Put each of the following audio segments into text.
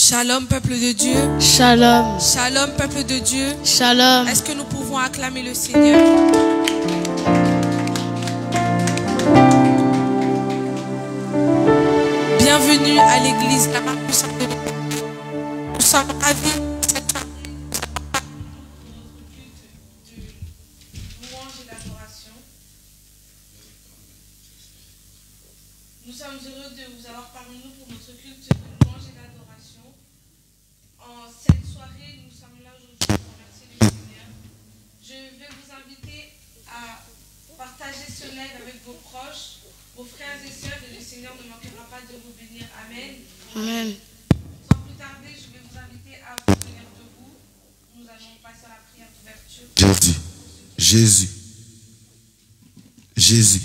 Shalom, peuple de Dieu. Shalom. Shalom, peuple de Dieu. Shalom. Est-ce que nous pouvons acclamer le Seigneur? Bienvenue à l'église la main puissante de Dieu. Nous sommes ravis de cette louange et d'adoration. Nous sommes heureux de vous avoir parmi nous pour notre culte de louange et d'adoration. En cette soirée, nous sommes là aujourd'hui pour remercier le Seigneur. Je vais vous inviter à partager ce live avec vos proches, vos frères et sœurs, et le Seigneur ne manquera pas de vous bénir. Amen. Amen. Sans plus tarder, je vais vous inviter à vous tenir debout. Nous allons passer à la prière d'ouverture. Jésus. Jésus. Jésus.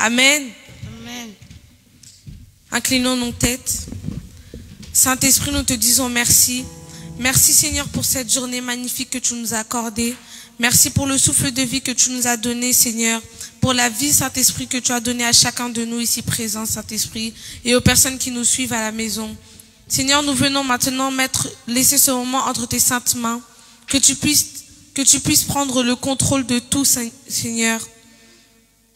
Amen. Amen. Inclinons nos têtes. Saint-Esprit, nous te disons merci. Merci Seigneur pour cette journée magnifique que tu nous as accordée. Merci pour le souffle de vie que tu nous as donné, Seigneur. Pour la vie, Saint-Esprit, que tu as donnée à chacun de nous ici présents, Saint-Esprit, et aux personnes qui nous suivent à la maison. Seigneur, nous venons maintenant laisser ce moment entre tes saintes mains. Que tu puisses prendre le contrôle de tout, Seigneur.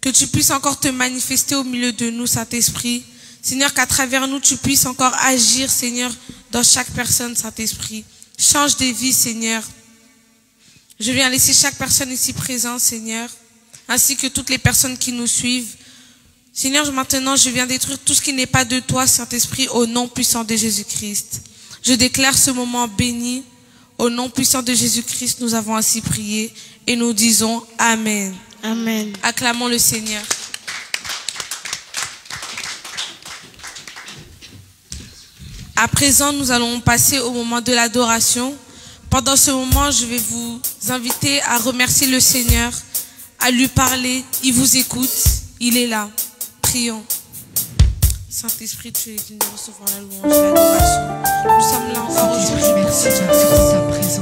Que tu puisses encore te manifester au milieu de nous, Saint-Esprit. Seigneur, qu'à travers nous, tu puisses encore agir, Seigneur, dans chaque personne, Saint-Esprit. Change des vies, Seigneur. Je viens laisser chaque personne ici présente, Seigneur, ainsi que toutes les personnes qui nous suivent. Seigneur, maintenant, je viens détruire tout ce qui n'est pas de toi, Saint-Esprit, au nom puissant de Jésus-Christ. Je déclare ce moment béni. Au nom puissant de Jésus-Christ, nous avons ainsi prié et nous disons Amen. Amen. Acclamons le Seigneur. À présent, nous allons passer au moment de l'adoration. Pendant ce moment, je vais vous inviter à remercier le Seigneur, à lui parler. Il vous écoute, il est là. Prions. Saint-Esprit, tu es venu recevoir la louange et l'adoration. Nous sommes là encore aujourd'hui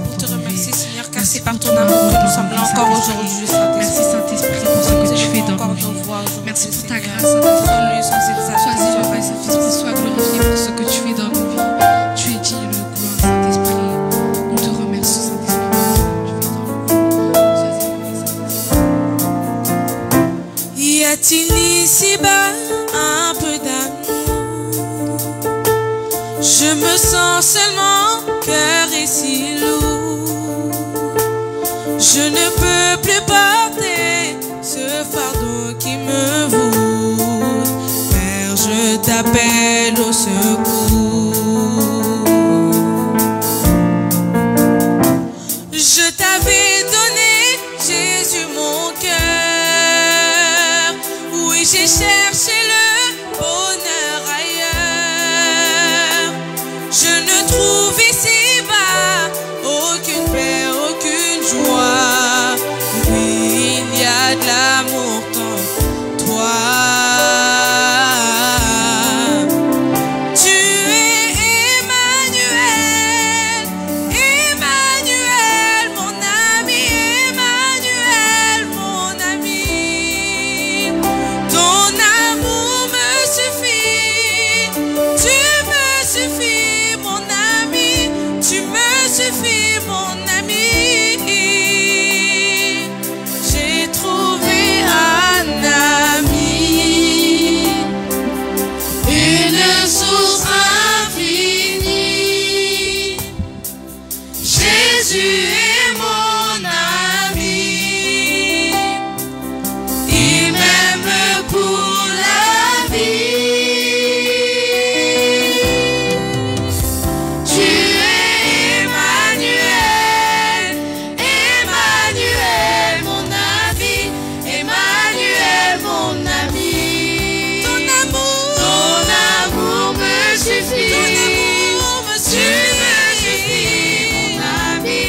pour te remercier, Seigneur, car c'est par ton amour que nous sommes là encore aujourd'hui. Merci Saint-Esprit pour ce que tu fais dans nos vies. Merci pour ta grâce, Saint-Esprit. Sois élevé, Saint-Esprit, sois glorifié pour ce que tu fais dans nos vies. Tu es digne de gloire, Saint-Esprit. Nous te remercions, Saint-Esprit, pour ce que tu fais dans nos vies. Sois élevé, Saint-Esprit. Y a-t-il ici-bas un peu d'amour? Je me sens seulement cœur et si lourd. Je ne peux plus porter ce fardeau qui me voûte. Père, je t'appelle au secours. Je t'avais donné, Jésus, mon cœur. Oui, j'ai cherché le bonheur ailleurs. Je ne trouve ici-bas aucune paix, aucune joie. Oui, il y a de l'amour en toi. Tu es Emmanuel, Emmanuel, mon ami, Emmanuel, mon ami. Ton amour me suffit, tu me suffis, mon ami, tu me suffis, mon ami. J'ai trouvé un ami, une source infinie. Jésus est mon ami, il m'aime pour la vie. Tu es Emmanuel, Emmanuel, mon ami, Emmanuel, mon ami. Ton amour me suffit, tu me suffis, mon ami.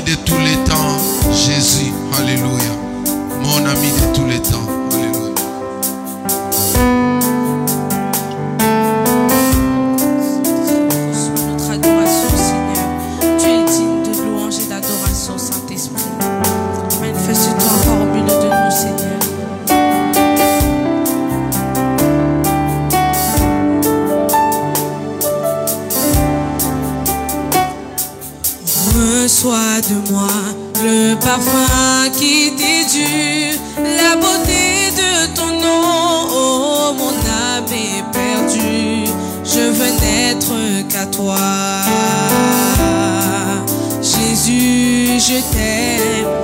de tous les temps, Jésus. Alléluia. Mon ami de tous les temps. Alléluia. Reçois notre adoration, Seigneur. Tu es digne de louange et d'adoration, Saint-Esprit. Manifeste-toi encore au milieu de nous, Seigneur. Reçois de moi le parfum qui t'est dû, la beauté de ton nom, oh, mon âme est perdue. Je veux n'être qu'à toi. Jésus, je t'aime.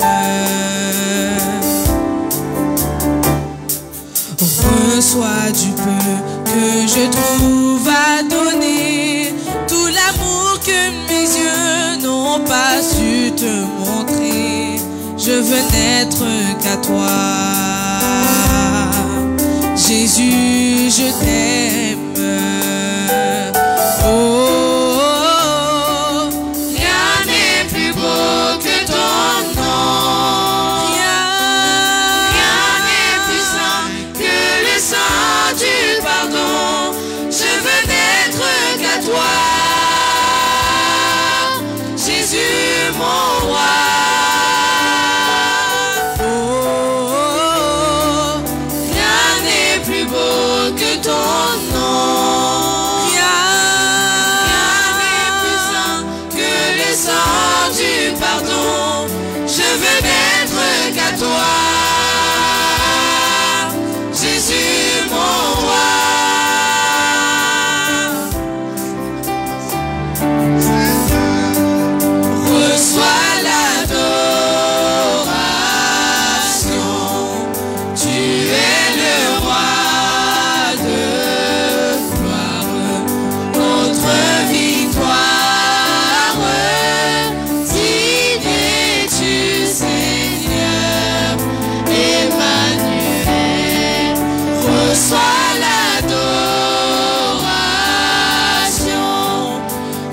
Reçois du peu que je trouve à donner, tout l'amour que mes yeux n'ont pas su te montrer. Je veux n'être qu'à toi. Jésus, je t'aime. Oh, oh, oh. Rien n'est plus beau que ton nom. Rien n'est plus saint que le sang du pardon. Je veux n'être qu'à toi. Jésus, mon roi. Oh, oh, oh. Rien n'est plus beau que ton nom. Rien n'est plus saint que le sang du pardon. Je veux n'être qu'à toi. Jésus, mon roi. Reçois l'adoration. Tu es le roi de gloire. Notre victoire, digne es-tu, Seigneur Emmanuel. Reçois l'adoration.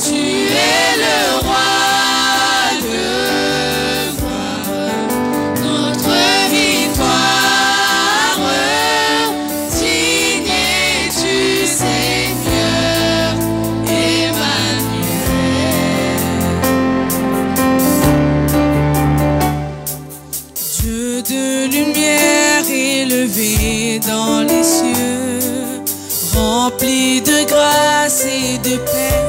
Tu es le roi de gloire. Notre victoire, digne es-tu, Seigneur Emmanuel. Dieu de lumière élevé dans les cieux, rempli de grâce et de paix,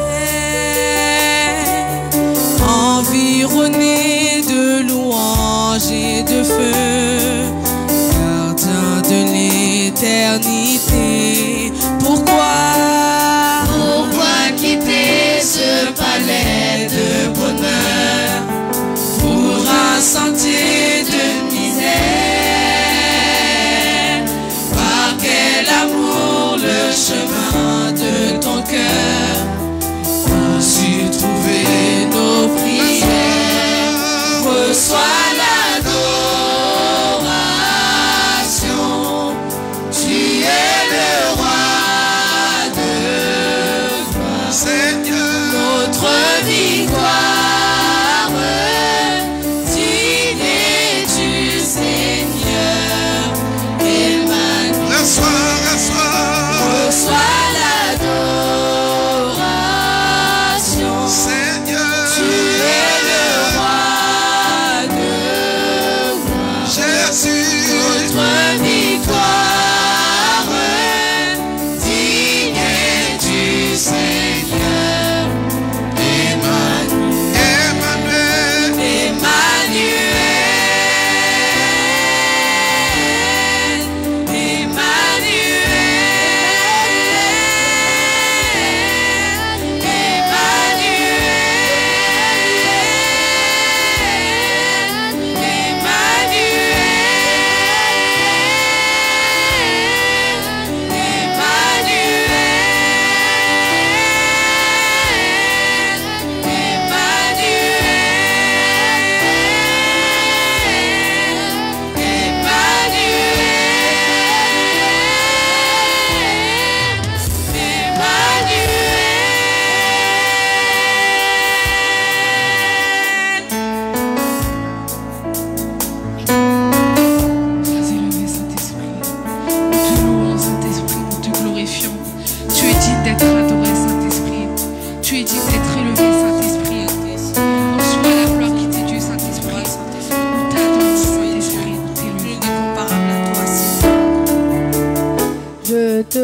environné de louanges et de feu, gardien de l'éternité. Pourquoi quitter ce palais de bonheur pour un sentier de misère? Par quel amour le chemin de ton cœur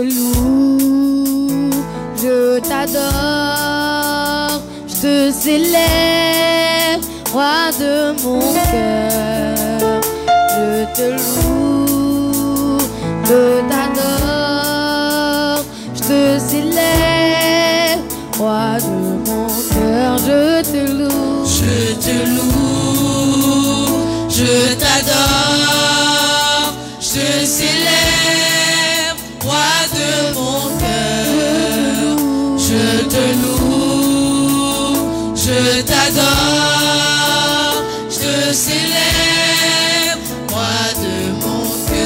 loue, je t'adore, je te célèbre, roi de mon cœur. Je te loue, je t'adore, je te célèbre, roi de mon cœur. Je te loue, je t'adore, je te célèbre, roi de mon cœur. Je te loue, je t'adore, je te célèbre, roi de mon cœur.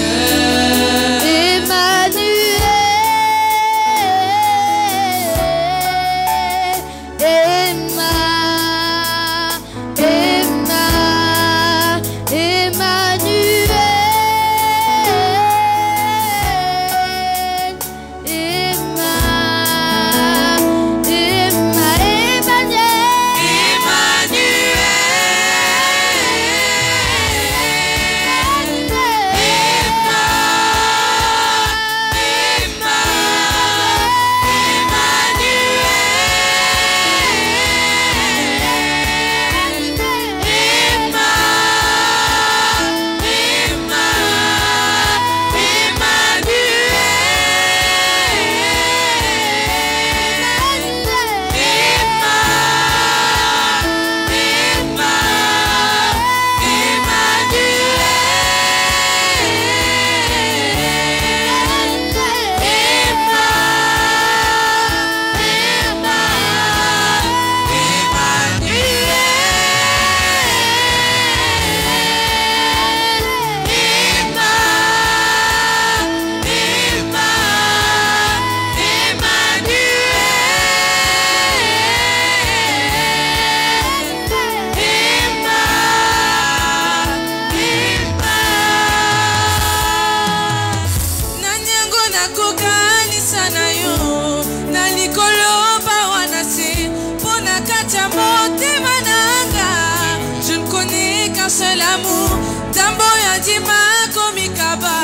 Seul amour, tambo yandima komi kaba,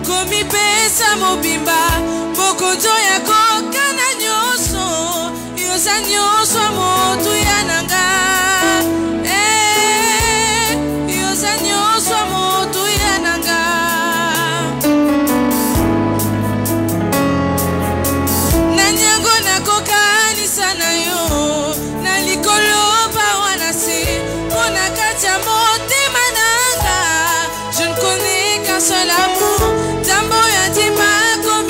komi pesa mobimba, mokonzo yako kana nyoso, yoza nyoso motu yananga, yoza nyoso motu yananga. Nanyango nakokani sana yo, nalikolo pa wanase, pona kacha motema nanga, je ne connais qu'un seul amour, tambo yandima komi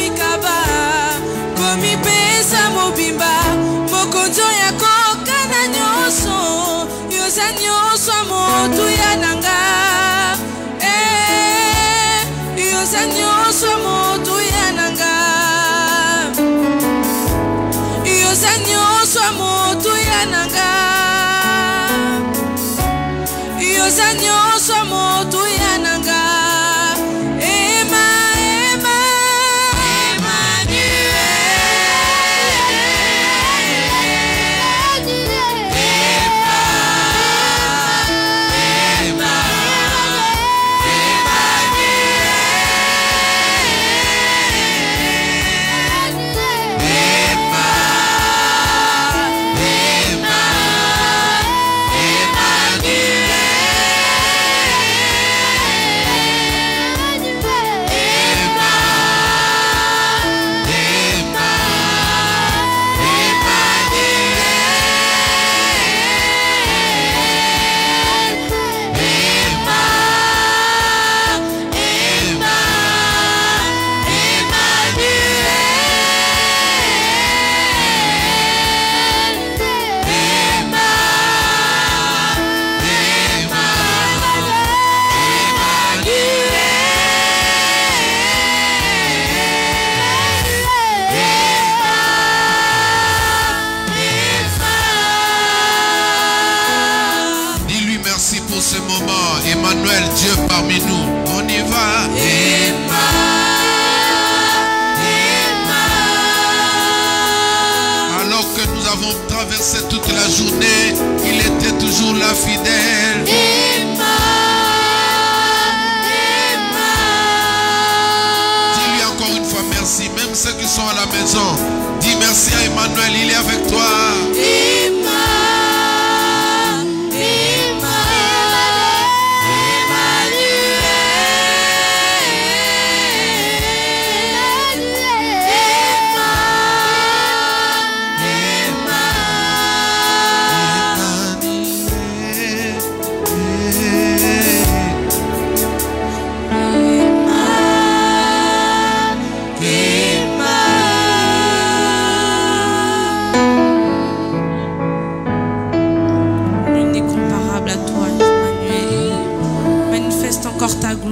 ceux qui sont à la maison. Dis merci à Emmanuel, il est avec toi.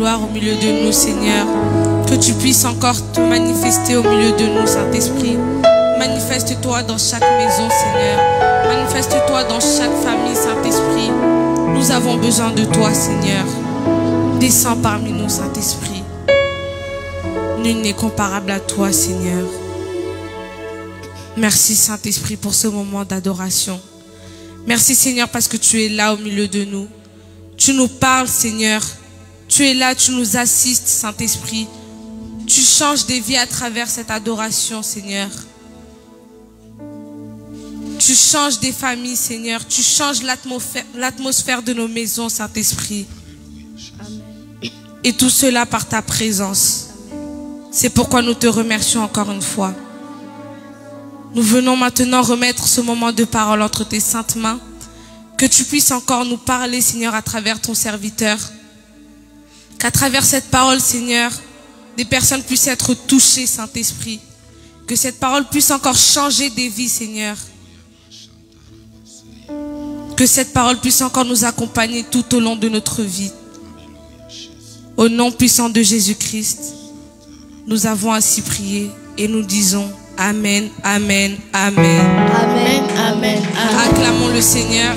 Au milieu de nous, Seigneur, que tu puisses encore te manifester au milieu de nous, Saint-Esprit. Manifeste-toi dans chaque maison, Seigneur. Manifeste-toi dans chaque famille, Saint-Esprit. Nous avons besoin de toi, Seigneur. Descends parmi nous, Saint-Esprit. Nul n'est comparable à toi, Seigneur. Merci, Saint-Esprit, pour ce moment d'adoration. Merci, Seigneur, parce que tu es là au milieu de nous. Tu nous parles, Seigneur. Tu es là, tu nous assistes, Saint-Esprit. Tu changes des vies à travers cette adoration, Seigneur. Tu changes des familles, Seigneur. Tu changes l'atmosphère de nos maisons, Saint-Esprit. Et tout cela par ta présence. C'est pourquoi nous te remercions encore une fois. Nous venons maintenant remettre ce moment de parole entre tes saintes mains. Que tu puisses encore nous parler, Seigneur, à travers ton serviteur. Qu'à travers cette parole, Seigneur, des personnes puissent être touchées, Saint-Esprit. Que cette parole puisse encore changer des vies, Seigneur. Que cette parole puisse encore nous accompagner tout au long de notre vie. Au nom puissant de Jésus-Christ, nous avons ainsi prié et nous disons Amen, Amen, Amen. Amen, Amen, Amen. Acclamons le Seigneur.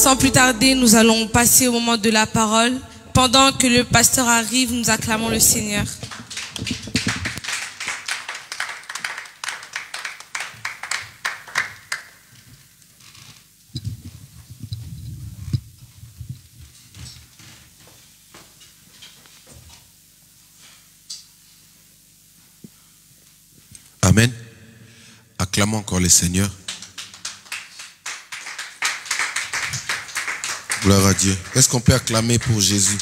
Sans plus tarder, nous allons passer au moment de la parole. Pendant que le pasteur arrive, nous acclamons le Seigneur. Amen. Acclamons encore le Seigneur. Gloire à Dieu. Est-ce qu'on peut acclamer pour Jésus?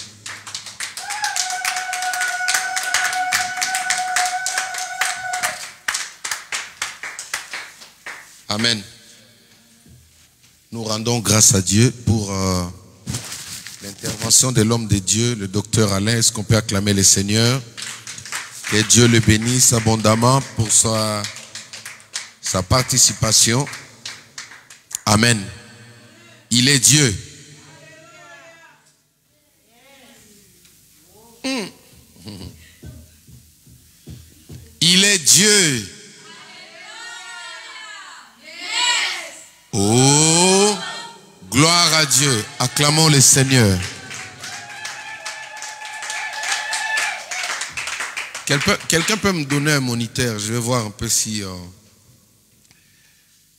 Amen. Nous rendons grâce à Dieu pour l'intervention de l'homme de Dieu, le docteur Alain. Est-ce qu'on peut acclamer le Seigneur? Que Dieu le bénisse abondamment pour sa participation. Amen. Il est Dieu. Il est Dieu. Oh, gloire à Dieu. Acclamons le Seigneur. Quelqu'un peut me donner un moniteur? Je vais voir un peu si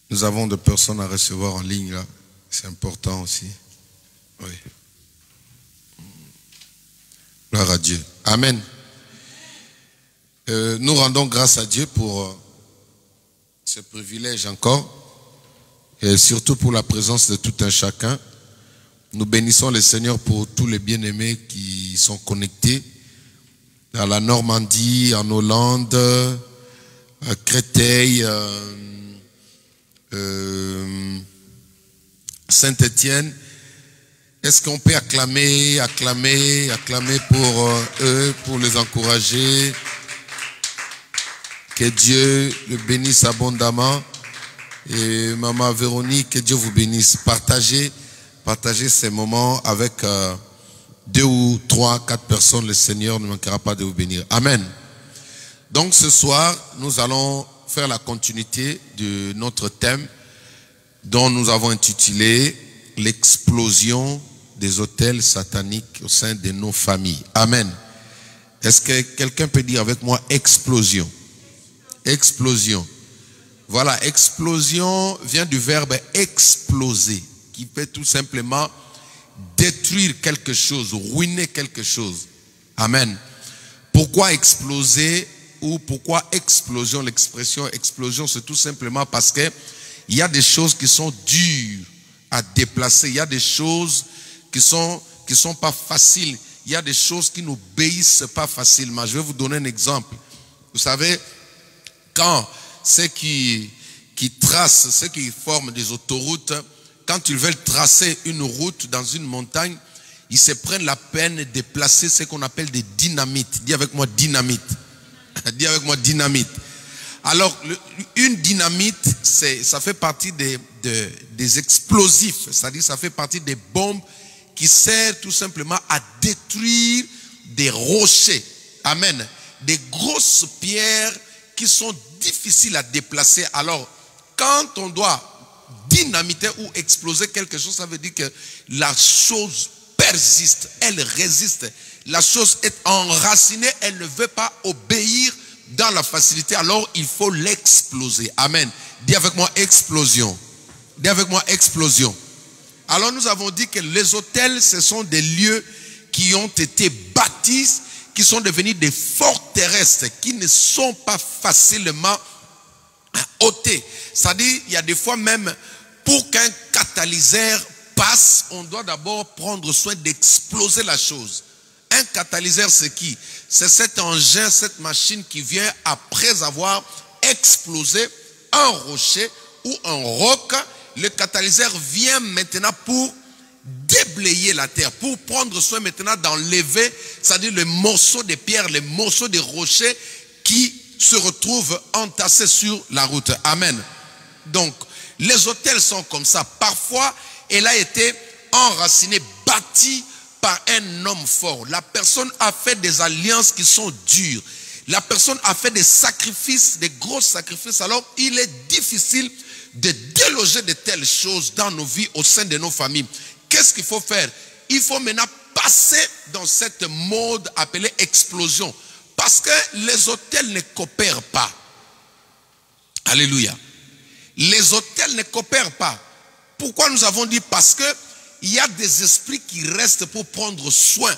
nous avons des personnes à recevoir en ligne là. C'est important aussi. Oui. Gloire à Dieu. Amen. Nous rendons grâce à Dieu pour ce privilège encore. Et surtout pour la présence de tout un chacun. Nous bénissons le Seigneur pour tous les bien-aimés qui sont connectés dans la Normandie, en Hollande, à Créteil, Saint-Étienne. Est-ce qu'on peut acclamer pour eux, pour les encourager? Que Dieu le bénisse abondamment. Et Maman Véronique, que Dieu vous bénisse. Partagez ces moments avec 2 ou 3, 4 personnes. Le Seigneur ne manquera pas de vous bénir. Amen. Donc ce soir, nous allons faire la continuité de notre thème dont nous avons intitulé l'explosion des autels sataniques au sein de nos familles. Amen. Est-ce que quelqu'un peut dire avec moi explosion? Explosion. Voilà, explosion vient du verbe exploser, qui peut tout simplement détruire quelque chose, ruiner quelque chose. Amen. Pourquoi exploser ou pourquoi explosion? L'expression explosion, c'est tout simplement parce que il y a des choses qui sont dures à déplacer. Il y a des choses qui sont pas faciles. Il y a des choses qui n'obéissent pas facilement. Je vais vous donner un exemple. Vous savez, quand ceux qui tracent, ceux qui forment des autoroutes, quand ils veulent tracer une route dans une montagne, ils se prennent la peine de déplacer ce qu'on appelle des dynamites. Dis avec moi dynamite. Dis avec moi dynamite. Alors, une dynamite, ça fait partie des explosifs. C'est-à-dire, ça fait partie des bombes qui servent tout simplement à détruire des rochers. Amen. Des grosses pierres qui sont difficiles à déplacer. Alors, quand on doit dynamiter ou exploser quelque chose, ça veut dire que la chose persiste, elle résiste. La chose est enracinée, elle ne veut pas obéir dans la facilité. Alors, il faut l'exploser. Amen. Dis avec moi explosion. Dis avec moi explosion. Alors, nous avons dit que les autels, ce sont des lieux qui ont été bâtis, qui sont devenus des forteresses, qui ne sont pas facilement ôtés. C'est-à-dire, il y a des fois même, pour qu'un catalyseur passe, on doit d'abord prendre soin d'exploser la chose. Un catalyseur, c'est qui? C'est cet engin, cette machine qui vient après avoir explosé un rocher ou un roc. Le catalyseur vient maintenant pour déblayer la terre, pour prendre soin maintenant d'enlever, c'est-à-dire les morceaux de pierre, les morceaux de rochers qui se retrouvent entassés sur la route. Amen. Donc, les autels sont comme ça. Parfois, elle a été enracinée, bâtie par un homme fort. La personne a fait des alliances qui sont dures. La personne a fait des sacrifices, des gros sacrifices. Alors, il est difficile de déloger de telles choses dans nos vies, au sein de nos familles. Qu'est-ce qu'il faut faire? Il faut maintenant passer dans cette mode appelée explosion. Parce que les autels ne coopèrent pas. Alléluia. Les autels ne coopèrent pas. Pourquoi nous avons dit? Parce que il y a des esprits qui restent pour prendre soin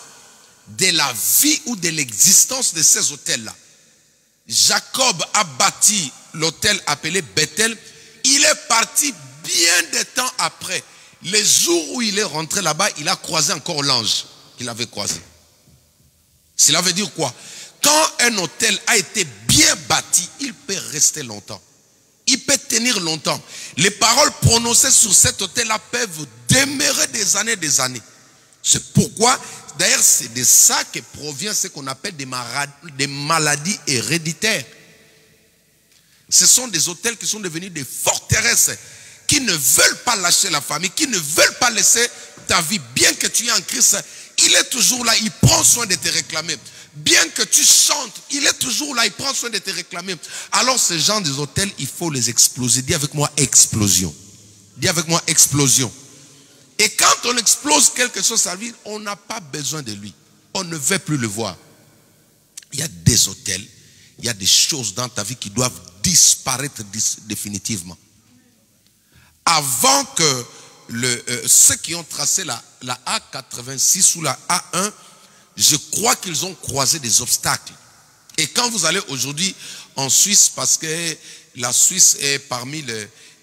de la vie ou de l'existence de ces autels-là. Jacob a bâti l'autel appelé Bethel. Il est parti bien des temps après. Les jours où il est rentré là-bas, il a croisé encore l'ange qu'il avait croisé. Cela veut dire quoi? Quand un autel a été bien bâti, il peut rester longtemps. Il peut tenir longtemps. Les paroles prononcées sur cet autel-là peuvent demeurer des années et des années. C'est pourquoi, d'ailleurs, c'est de ça que provient ce qu'on appelle des maladies héréditaires. Ce sont des autels qui sont devenus des forteresses, qui ne veulent pas lâcher la famille, qui ne veulent pas laisser ta vie. Bien que tu es en Christ, il est toujours là, il prend soin de te réclamer. Bien que tu chantes, il est toujours là, il prend soin de te réclamer. Alors ces gens des hôtels, il faut les exploser. Dis avec moi explosion. Dis avec moi explosion. Et quand on explose quelque chose à lui, on n'a pas besoin de lui. On ne veut plus le voir. Il y a des hôtels, il y a des choses dans ta vie qui doivent disparaître définitivement. Avant que ceux qui ont tracé la A86 ou la A1, je crois qu'ils ont croisé des obstacles. Et quand vous allez aujourd'hui en Suisse, parce que la Suisse est parmi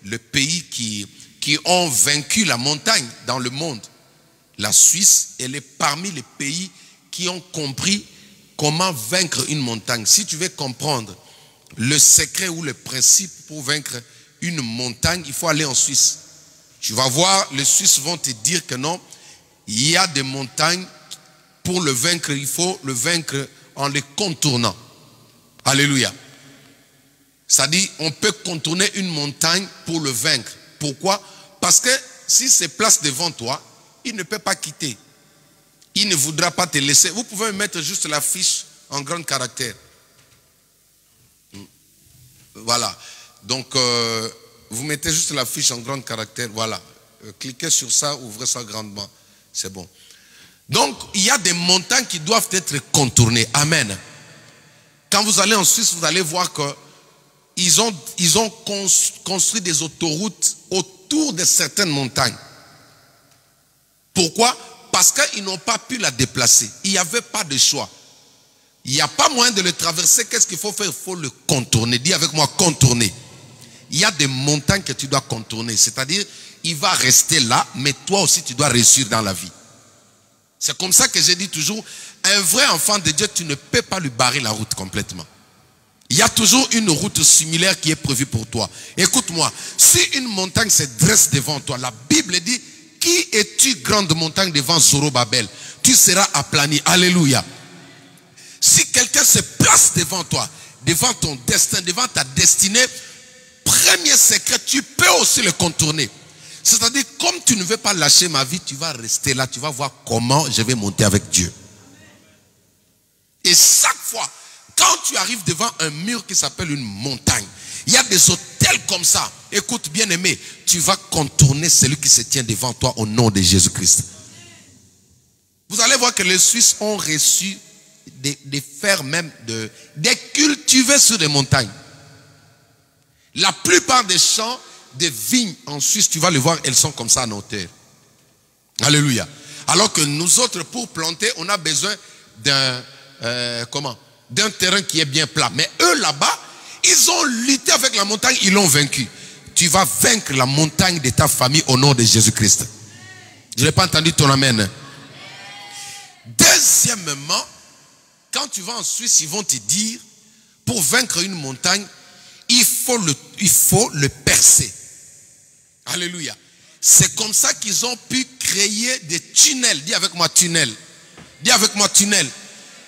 les pays qui ont vaincu la montagne dans le monde. La Suisse, elle est parmi les pays qui ont compris comment vaincre une montagne. Si tu veux comprendre le secret ou le principe pour vaincre une montagne, il faut aller en Suisse. Tu vas voir, les Suisses vont te dire que non, il y a des montagnes, pour le vaincre, il faut le vaincre en les contournant. Alléluia. C'est-à-dire, on peut contourner une montagne pour le vaincre. Pourquoi? Parce que s'il se place devant toi, il ne peut pas quitter. Il ne voudra pas te laisser. Vous pouvez mettre juste l'affiche en grand caractère. Voilà. Donc, vous mettez juste l'affiche en grand caractère. Voilà. Cliquez sur ça, ouvrez ça grandement. C'est bon. Donc, il y a des montagnes qui doivent être contournées. Amen. Quand vous allez en Suisse, vous allez voir qu'ils ont construit des autoroutes autour de certaines montagnes. Pourquoi? Parce qu'ils n'ont pas pu la déplacer. Il n'y avait pas de choix. Il n'y a pas moyen de le traverser. Qu'est-ce qu'il faut faire? Il faut le contourner. Dis avec moi, contourner. Il y a des montagnes que tu dois contourner. C'est-à-dire, il va rester là, mais toi aussi, tu dois réussir dans la vie. C'est comme ça que j'ai dit toujours, un vrai enfant de Dieu, tu ne peux pas lui barrer la route complètement. Il y a toujours une route similaire qui est prévue pour toi. Écoute-moi, si une montagne se dresse devant toi, la Bible dit, qui es-tu grande montagne devant Zorobabel? Tu seras aplani. Alléluia. Si quelqu'un se place devant toi, devant ton destin, devant ta destinée, premier secret, tu peux aussi le contourner. C'est-à-dire, comme tu ne veux pas lâcher ma vie, tu vas rester là, tu vas voir comment je vais monter avec Dieu. Et chaque fois, quand tu arrives devant un mur qui s'appelle une montagne, il y a des hôtels comme ça. Écoute, bien-aimé, tu vas contourner celui qui se tient devant toi au nom de Jésus-Christ. Vous allez voir que les Suisses ont reçu des fers même, des cultivés sur des montagnes. La plupart des champs, des vignes en Suisse, tu vas les voir, elles sont comme ça en hauteur. Alléluia. Alors que nous autres, pour planter, on a besoin d'un terrain qui est bien plat. Mais eux là-bas, ils ont lutté avec la montagne, ils l'ont vaincu. Tu vas vaincre la montagne de ta famille au nom de Jésus-Christ. Je n'ai pas entendu ton amen. Deuxièmement, quand tu vas en Suisse, ils vont te dire, pour vaincre une montagne, il faut le percer. Alléluia. C'est comme ça qu'ils ont pu créer des tunnels. Dis avec moi tunnel. Dis avec moi tunnel.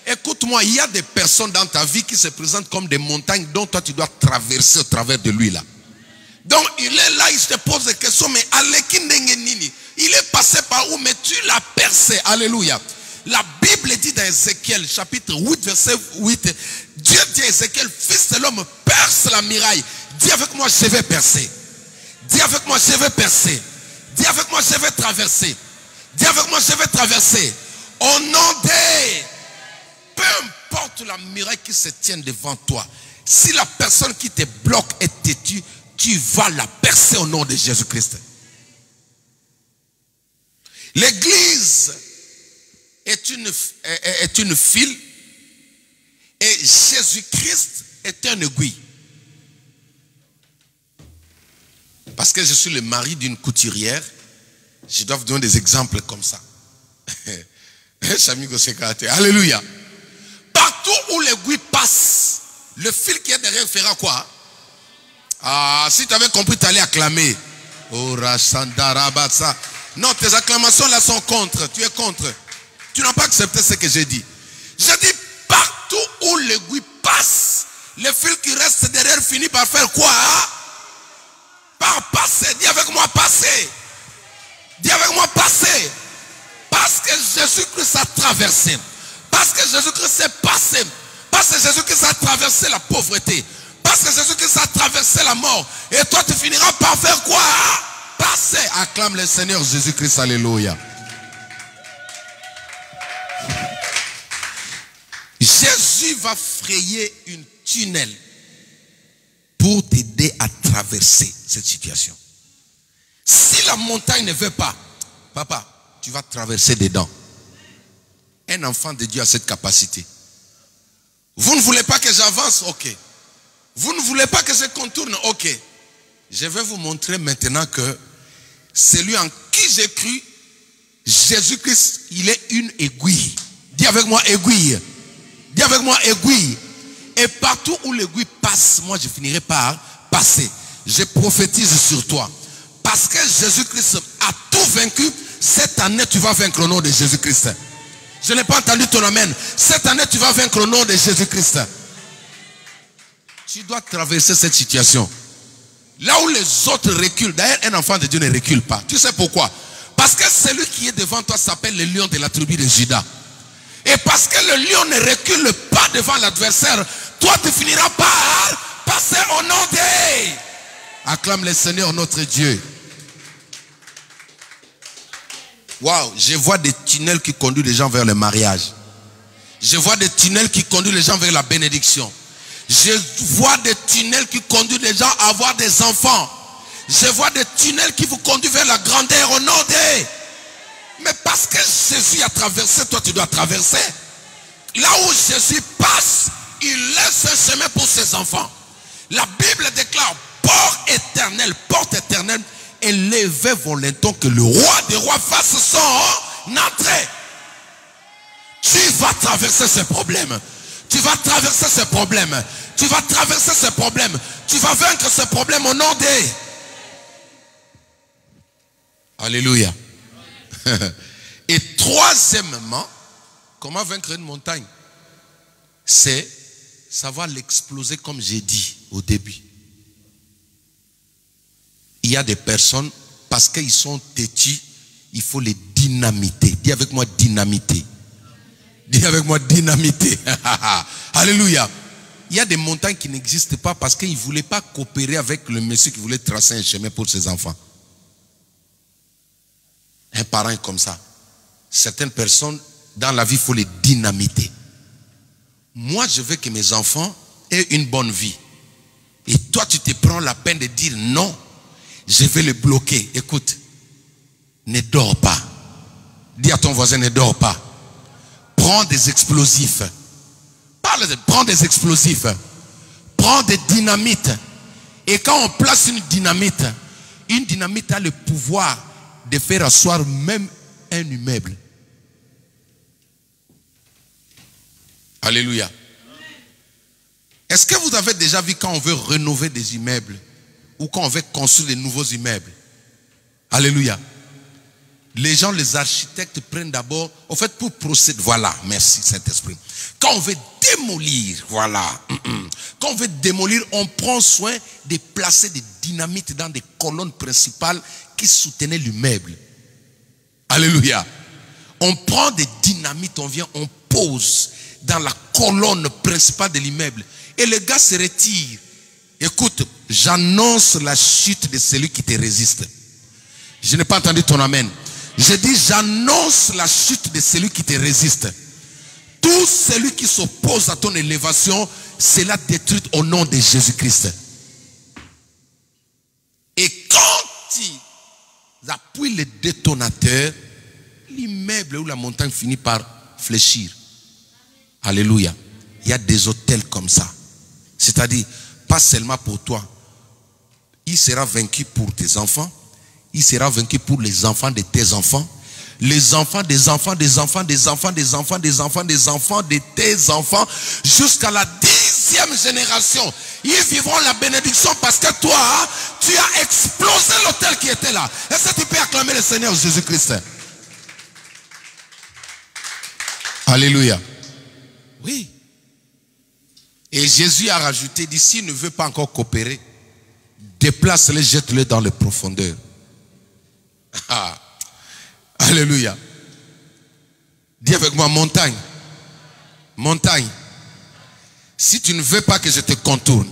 Écoute-moi, il y a des personnes dans ta vie qui se présentent comme des montagnes dont toi tu dois traverser au travers de lui là. Donc il est là, il te pose des questions, mais il est passé par où? Mais tu l'as percé. Alléluia. La Bible dit dans Ézéchiel chapitre 8 verset 8, Dieu dit à Ézéchiel, fils de l'homme, perce la muraille. Dis avec moi, je vais percer. Dis avec moi, je vais percer. Dis avec moi, je vais traverser. Dis avec moi, je vais traverser. Au nom de... Peu importe la muraille qui se tient devant toi, si la personne qui te bloque est têtue, tu vas la percer au nom de Jésus-Christ. L'église est une file et Jésus-Christ est un aiguille. Parce que je suis le mari d'une couturière, je dois vous donner des exemples comme ça. Alléluia. Partout où l'aiguille passe, le fil qui est derrière fera quoi? Ah, si tu avais compris, tu allais acclamer. Oh, Rashandarabasa. Non, tes acclamations là sont contre. Tu es contre. Tu n'as pas accepté ce que j'ai dit. J'ai dit partout où l'aiguille passe, le fil qui reste derrière finit par faire quoi? Par passer. Dis avec moi passer. Dis avec moi passer. Parce que Jésus-Christ a traversé. Parce que Jésus-Christ est passé. Parce que Jésus-Christ a traversé la pauvreté. Parce que Jésus-Christ a traversé la mort. Et toi tu finiras par faire quoi? Passer. Acclame le Seigneur Jésus-Christ. Alléluia. Jésus va frayer une tunnel pour t'aider à traverser cette situation. Si la montagne ne veut pas, papa, tu vas traverser dedans. Un enfant de Dieu a cette capacité. Vous ne voulez pas que j'avance? Ok. Vous ne voulez pas que je contourne? Ok. Je vais vous montrer maintenant que celui en qui j'ai cru, Jésus-Christ, il est une aiguille. Dis avec moi aiguille. Dis avec moi aiguille. Et partout où l'aiguille passe, moi je finirai par passer. Je prophétise sur toi. Parce que Jésus-Christ a tout vaincu, cette année tu vas vaincre au nom de Jésus-Christ. Je n'ai pas entendu ton amen. Cette année tu vas vaincre au nom de Jésus-Christ. Tu dois traverser cette situation. Là où les autres reculent, d'ailleurs un enfant de Dieu ne recule pas. Tu sais pourquoi? Parce que celui qui est devant toi s'appelle le lion de la tribu de Juda. Et parce que le lion ne recule pas devant l'adversaire, toi tu finiras par passer au nom de... Acclame le Seigneur notre Dieu. Waouh, je vois des tunnels qui conduisent les gens vers le mariage. Je vois des tunnels qui conduisent les gens vers la bénédiction. Je vois des tunnels qui conduisent les gens à avoir des enfants. Je vois des tunnels qui vous conduisent vers la grandeur au nom de... Mais parce que Jésus a traversé, toi tu dois traverser. Là où Jésus passe, il laisse un chemin pour ses enfants. La Bible déclare porte éternelle, élevez vos lintons que le roi des rois fasse son entrée. Tu vas traverser ce problème. Tu vas traverser ce problème. Tu vas traverser ce problème. Tu vas vaincre ce problème au nom de... Alléluia. Et troisièmement, comment vaincre une montagne? C'est savoir l'exploser comme j'ai dit au début. Il y a des personnes, parce qu'ils sont têtus, il faut les dynamiter. Dis avec moi dynamiter. Dis avec moi dynamiter. Alléluia. Il y a des montagnes qui n'existent pas parce qu'ils ne voulaient pas coopérer avec le monsieur qui voulait tracer un chemin pour ses enfants. Un parent est comme ça. Certaines personnes, dans la vie, il faut les dynamiter. Moi, je veux que mes enfants aient une bonne vie. Et toi, tu te prends la peine de dire non. Je vais les bloquer. Écoute, ne dors pas. Dis à ton voisin, ne dors pas. Prends des explosifs. Prends des explosifs. Prends des dynamites. Et quand on place une dynamite a le pouvoir de faire asseoir même un immeuble. Alléluia. Est-ce que vous avez déjà vu quand on veut rénover des immeubles ou quand on veut construire de nouveaux immeubles? Alléluia. Les gens, les architectes prennent d'abord, en fait, pour procéder, voilà, merci Saint-Esprit. Quand on veut démolir, voilà, quand on veut démolir, on prend soin de placer des dynamites dans des colonnes principales qui soutenaient l'immeuble. Alléluia. On prend des dynamites, on vient, on pose dans la colonne principale de l'immeuble. Et le gars se retire. Écoute, j'annonce la chute de celui qui te résiste. Je n'ai pas entendu ton amen. Je dis, j'annonce la chute de celui qui te résiste. Tout celui qui s'oppose à ton élévation, c'est la détruite au nom de Jésus-Christ. Et quand ils appuient le détonateur, l'immeuble ou la montagne finit par fléchir. Alléluia. Il y a des hôtels comme ça. C'est-à-dire, pas seulement pour toi. Il sera vaincu pour tes enfants. Il sera vaincu pour les enfants de tes enfants. Les enfants des enfants, des enfants, des enfants, des enfants, des enfants, des enfants de tes enfants. Jusqu'à la 10e génération. Ils vivront la bénédiction parce que toi, tu as explosé l'autel qui était là. Est-ce que tu peux acclamer le Seigneur Jésus-Christ? Alléluia. Oui. Et Jésus a rajouté, dit, s'il ne veut pas encore coopérer, déplace-les, jette-les dans les profondeurs. Ah. Alléluia. Dis avec moi, montagne. Montagne. Si tu ne veux pas que je te contourne,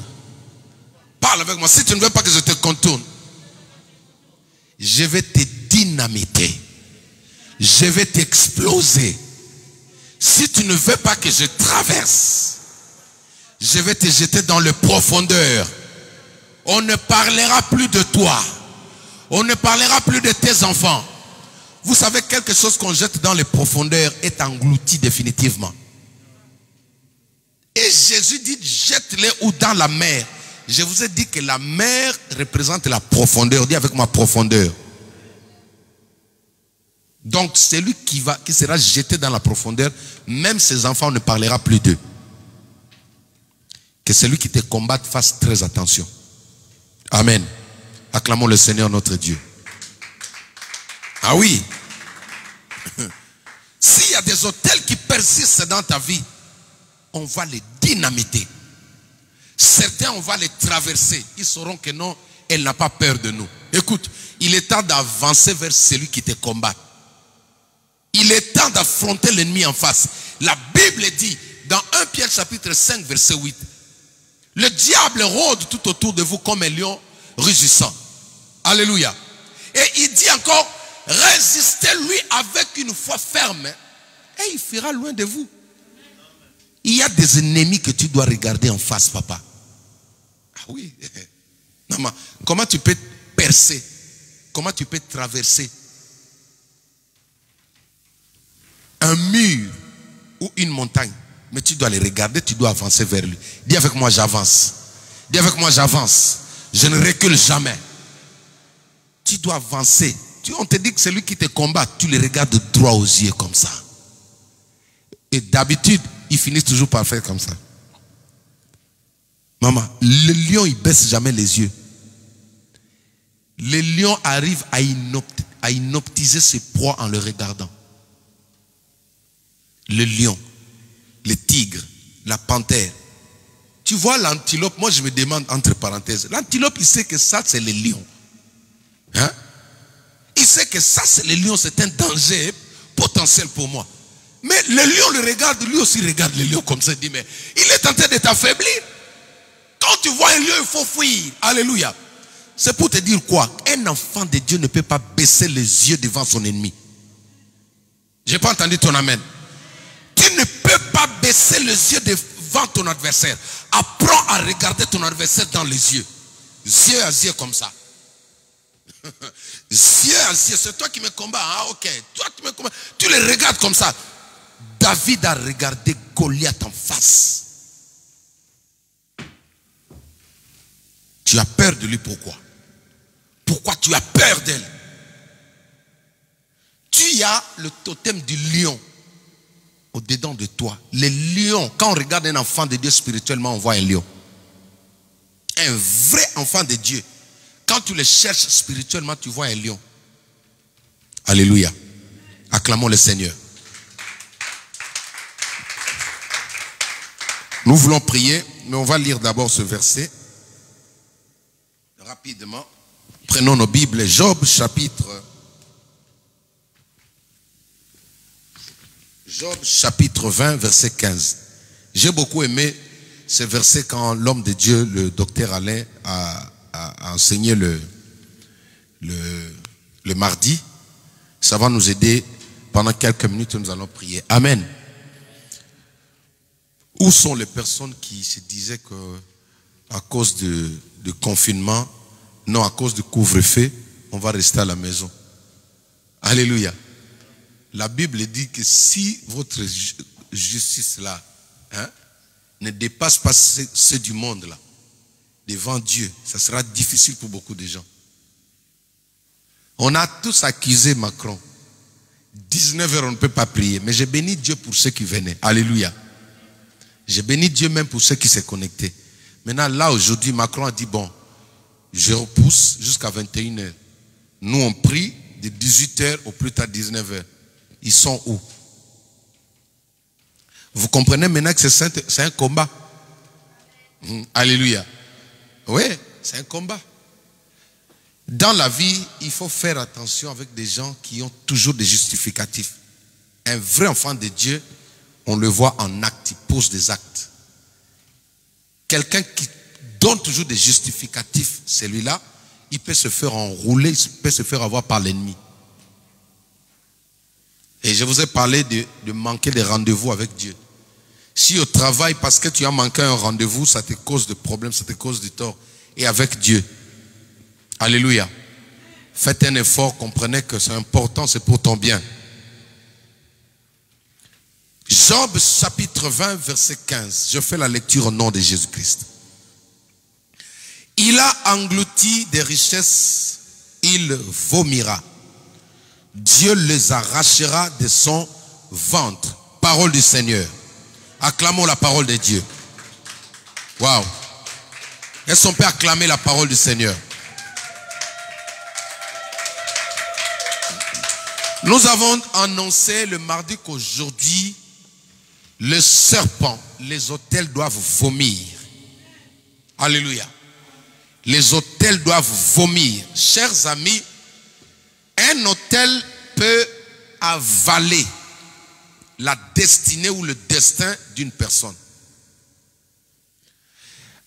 parle avec moi. Si tu ne veux pas que je te contourne, je vais te dynamiter. Je vais t'exploser. Si tu ne veux pas que je traverse, je vais te jeter dans les profondeurs. On ne parlera plus de toi. On ne parlera plus de tes enfants. Vous savez, quelque chose qu'on jette dans les profondeurs est englouti définitivement. Et Jésus dit, jette-les ou dans la mer. Je vous ai dit que la mer représente la profondeur. Dis avec moi, profondeur. Donc, celui qui sera jeté dans la profondeur, même ses enfants ne parlera plus d'eux. Que celui qui te combatte fasse très attention. Amen. Acclamons le Seigneur notre Dieu. Ah oui. S'il y a des autels qui persistent dans ta vie, on va les dynamiter. Certains, on va les traverser. Ils sauront que non, elle n'a pas peur de nous. Écoute, il est temps d'avancer vers celui qui te combat. Il est temps d'affronter l'ennemi en face. La Bible dit, dans 1 Pierre chapitre 5, verset 8, le diable rôde tout autour de vous comme un lion rugissant. Alléluia. Et il dit encore, résistez-lui avec une foi ferme et il fera loin de vous. Il y a des ennemis que tu dois regarder en face, papa. Ah oui. Maman, comment tu peux percer? Comment tu peux traverser un mur ou une montagne? Mais tu dois les regarder, tu dois avancer vers lui. Dis avec moi, j'avance. Dis avec moi, j'avance. Je ne recule jamais. Tu dois avancer. On te dit que celui qui te combat, tu le regardes droit aux yeux comme ça. Et d'habitude, ils finissent toujours par faire comme ça. Maman, le lion, il baisse jamais les yeux. Le lion arrive à inoptiser ses proies en le regardant. Le lion, le tigre, la panthère. Tu vois l'antilope, moi je me demande entre parenthèses, l'antilope il sait que ça c'est le lion. Hein? Il sait que ça c'est le lion, c'est un danger potentiel pour moi. Mais le lion le regarde, lui aussi regarde le lion comme ça, il dit mais il est en train de t'affaiblir. Quand tu vois un lion, il faut fuir. Alléluia. C'est pour te dire quoi? Un enfant de Dieu ne peut pas baisser les yeux devant son ennemi. J'ai pas entendu ton amen. Tu ne peux pas baisser les yeux devant ton adversaire. Apprends à regarder ton adversaire dans les yeux. Yeux à yeux comme ça. Yeux à yeux. C'est toi qui me combats. Ah ok. Toi tu me combats. Tu les regardes comme ça. David a regardé Goliath en face. Tu as peur de lui, pourquoi? Pourquoi tu as peur d'elle? Tu as le totem du lion au-dedans de toi. Les lions, quand on regarde un enfant de Dieu spirituellement, on voit un lion. Un vrai enfant de Dieu. Quand tu le cherches spirituellement, tu vois un lion. Alléluia. Acclamons le Seigneur. Nous voulons prier, mais on va lire d'abord ce verset. Rapidement. Prenons nos Bibles. Job chapitre 20, verset 15. J'ai beaucoup aimé ce verset quand l'homme de Dieu, le docteur Alain, a enseigné le mardi. Ça va nous aider pendant quelques minutes, nous allons prier. Amen. Où sont les personnes qui se disaient que à cause de confinement, non, à cause du couvre-feu, on va rester à la maison? Alléluia. La Bible dit que si votre justice là ne dépasse pas ceux du monde là, devant Dieu, ça sera difficile pour beaucoup de gens. On a tous accusé Macron. 19h on ne peut pas prier, mais j'ai béni Dieu pour ceux qui venaient. Alléluia. J'ai béni Dieu même pour ceux qui s'est connectés. Maintenant, là, aujourd'hui, Macron a dit, bon, je repousse jusqu'à 21h. Nous, on prie de 18h au plus tard 19h. Ils sont où? Vous comprenez maintenant que c'est un combat. Alléluia. Oui, c'est un combat. Dans la vie, il faut faire attention avec des gens qui ont toujours des justificatifs. Un vrai enfant de Dieu, on le voit en acte, il pose des actes. Quelqu'un qui donne toujours des justificatifs, celui-là, il peut se faire enrouler, il peut se faire avoir par l'ennemi. Et je vous ai parlé de manquer des rendez-vous avec Dieu. Si au travail, parce que tu as manqué un rendez-vous, ça te cause des problèmes, ça te cause du tort. Et avec Dieu. Alléluia. Faites un effort, comprenez que c'est important, c'est pour ton bien. Job chapitre 20, verset 15. Je fais la lecture au nom de Jésus-Christ. Il a englouti des richesses, il vomira. Dieu les arrachera de son ventre. Parole du Seigneur. Acclamons la parole de Dieu. Waouh. Est-ce qu'on peut acclamer la parole du Seigneur? Nous avons annoncé le mardi qu'aujourd'hui, le serpent, les autels doivent vomir. Alléluia. Les autels doivent vomir. Chers amis, un autel peut avaler la destinée ou le destin d'une personne.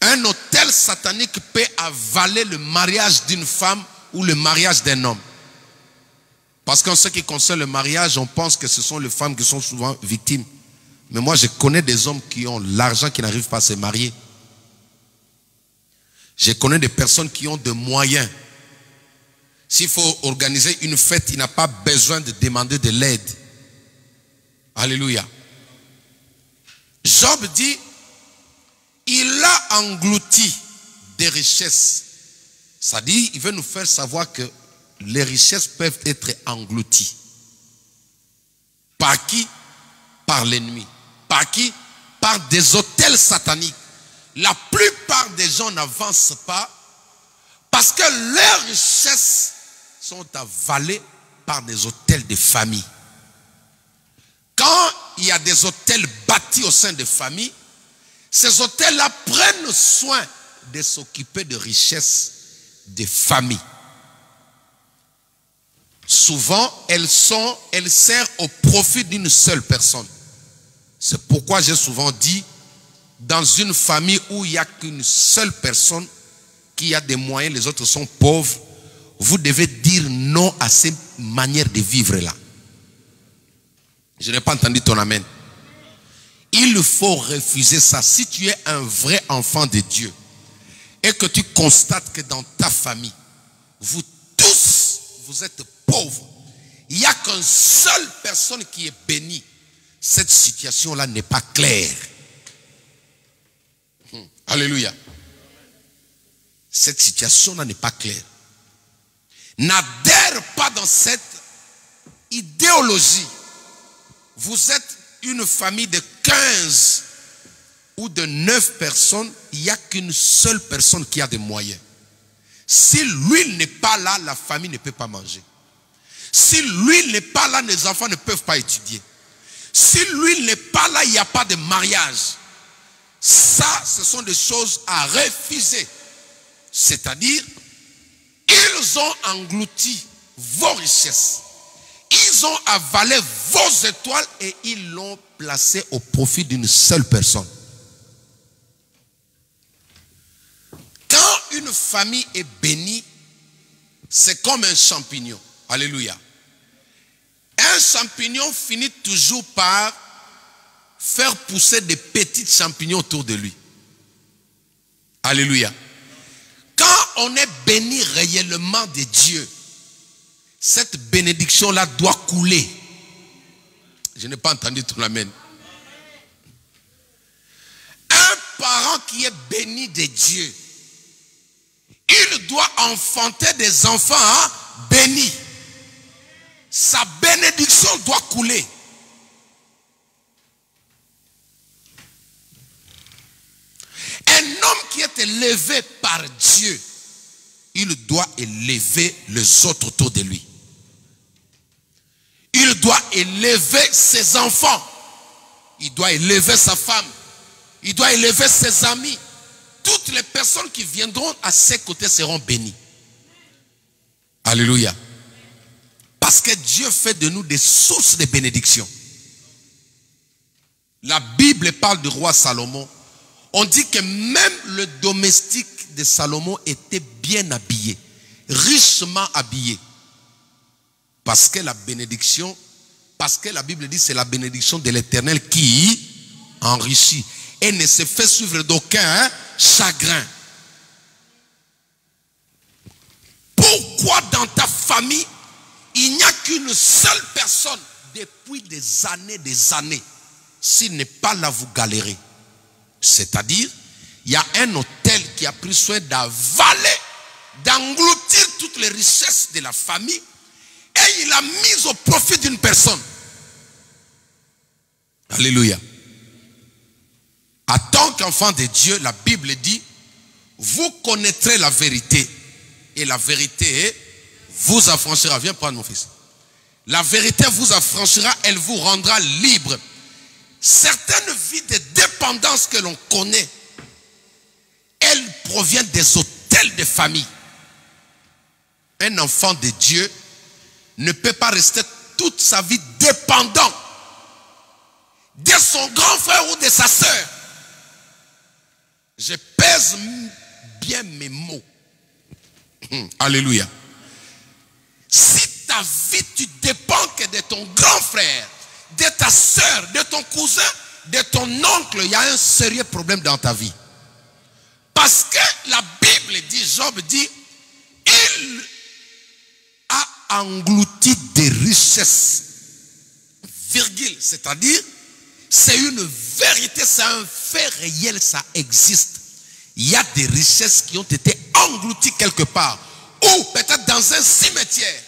Un autel satanique peut avaler le mariage d'une femme ou le mariage d'un homme. Parce qu'en ce qui concerne le mariage, on pense que ce sont les femmes qui sont souvent victimes. Mais moi, je connais des hommes qui ont l'argent, qui n'arrivent pas à se marier. Je connais des personnes qui ont des moyens. S'il faut organiser une fête, il n'a pas besoin de demander de l'aide. Alléluia. Job dit, il a englouti des richesses. Ça dit, il veut nous faire savoir que les richesses peuvent être englouties. Par qui? Par l'ennemi. Par qui? Par des autels sataniques. La plupart des gens n'avancent pas parce que leurs richesses sont avalées par des autels de famille. Quand il y a des autels bâtis au sein des familles, ces autels-là prennent soin de s'occuper de richesses des familles. Souvent, elles servent au profit d'une seule personne. C'est pourquoi j'ai souvent dit, dans une famille où il n'y a qu'une seule personne qui a des moyens, les autres sont pauvres, vous devez dire non à ces manières de vivre-là. Je n'ai pas entendu ton amen. Il faut refuser ça. Si tu es un vrai enfant de Dieu et que tu constates que dans ta famille, vous tous, vous êtes pauvres, il n'y a qu'une seule personne qui est bénie, cette situation-là n'est pas claire. Alléluia. Cette situation-là n'est pas claire. N'adhère pas dans cette idéologie. Vous êtes une famille de 15 ou de 9 personnes, il n'y a qu'une seule personne qui a des moyens. Si l'huile n'est pas là, la famille ne peut pas manger. Si l'huile n'est pas là, les enfants ne peuvent pas étudier. Si l'huile n'est pas là, il n'y a pas de mariage. Ça, ce sont des choses à refuser. C'est-à-dire, ils ont englouti vos richesses. Ils ont avalé vos étoiles et ils l'ont placé au profit d'une seule personne. Quand une famille est bénie, c'est comme un champignon. Alléluia. Un champignon finit toujours par faire pousser des petits champignons autour de lui. Alléluia. Quand on est béni réellement de Dieu, cette bénédiction-là doit couler. Je n'ai pas entendu ton amen. Un parent qui est béni de Dieu, il doit enfanter des enfants bénis. Sa bénédiction doit couler. Un homme qui est élevé par Dieu, il doit élever les autres autour de lui. Il doit élever ses enfants. Il doit élever sa femme. Il doit élever ses amis. Toutes les personnes qui viendront à ses côtés seront bénies. Alléluia. Parce que Dieu fait de nous des sources de bénédiction. La Bible parle du roi Salomon. On dit que même le domestique de Salomon était bien habillé, richement habillé. Parce que la bénédiction, parce que la Bible dit c'est la bénédiction de l'Éternel qui enrichit et ne se fait suivre d'aucun chagrin. Pourquoi dans ta famille, il n'y a qu'une seule personne depuis des années, s'il n'est pas là, vous galérez. C'est-à-dire, il y a un hôtel qui a pris soin d'avaler, d'engloutir toutes les richesses de la famille et il a mis au profit d'une personne. Alléluia. En tant qu'enfant de Dieu, la Bible dit, vous connaîtrez la vérité et la vérité vous affranchira. Viens prendre mon fils. La vérité vous affranchira, elle vous rendra libre. Certaines vies de dépendance que l'on connaît, elles proviennent des hôtels de famille. Un enfant de Dieu ne peut pas rester toute sa vie dépendant de son grand frère ou de sa sœur. Je pèse bien mes mots. Alléluia. Si ta vie, tu dépends que de ton grand frère, de ta soeur, de ton cousin, de ton oncle, il y a un sérieux problème dans ta vie. Parce que la Bible dit, Job dit, il a englouti des richesses. Virgule, c'est-à-dire, c'est une vérité, c'est un fait réel, ça existe. Il y a des richesses qui ont été englouties quelque part, ou peut-être dans un cimetière.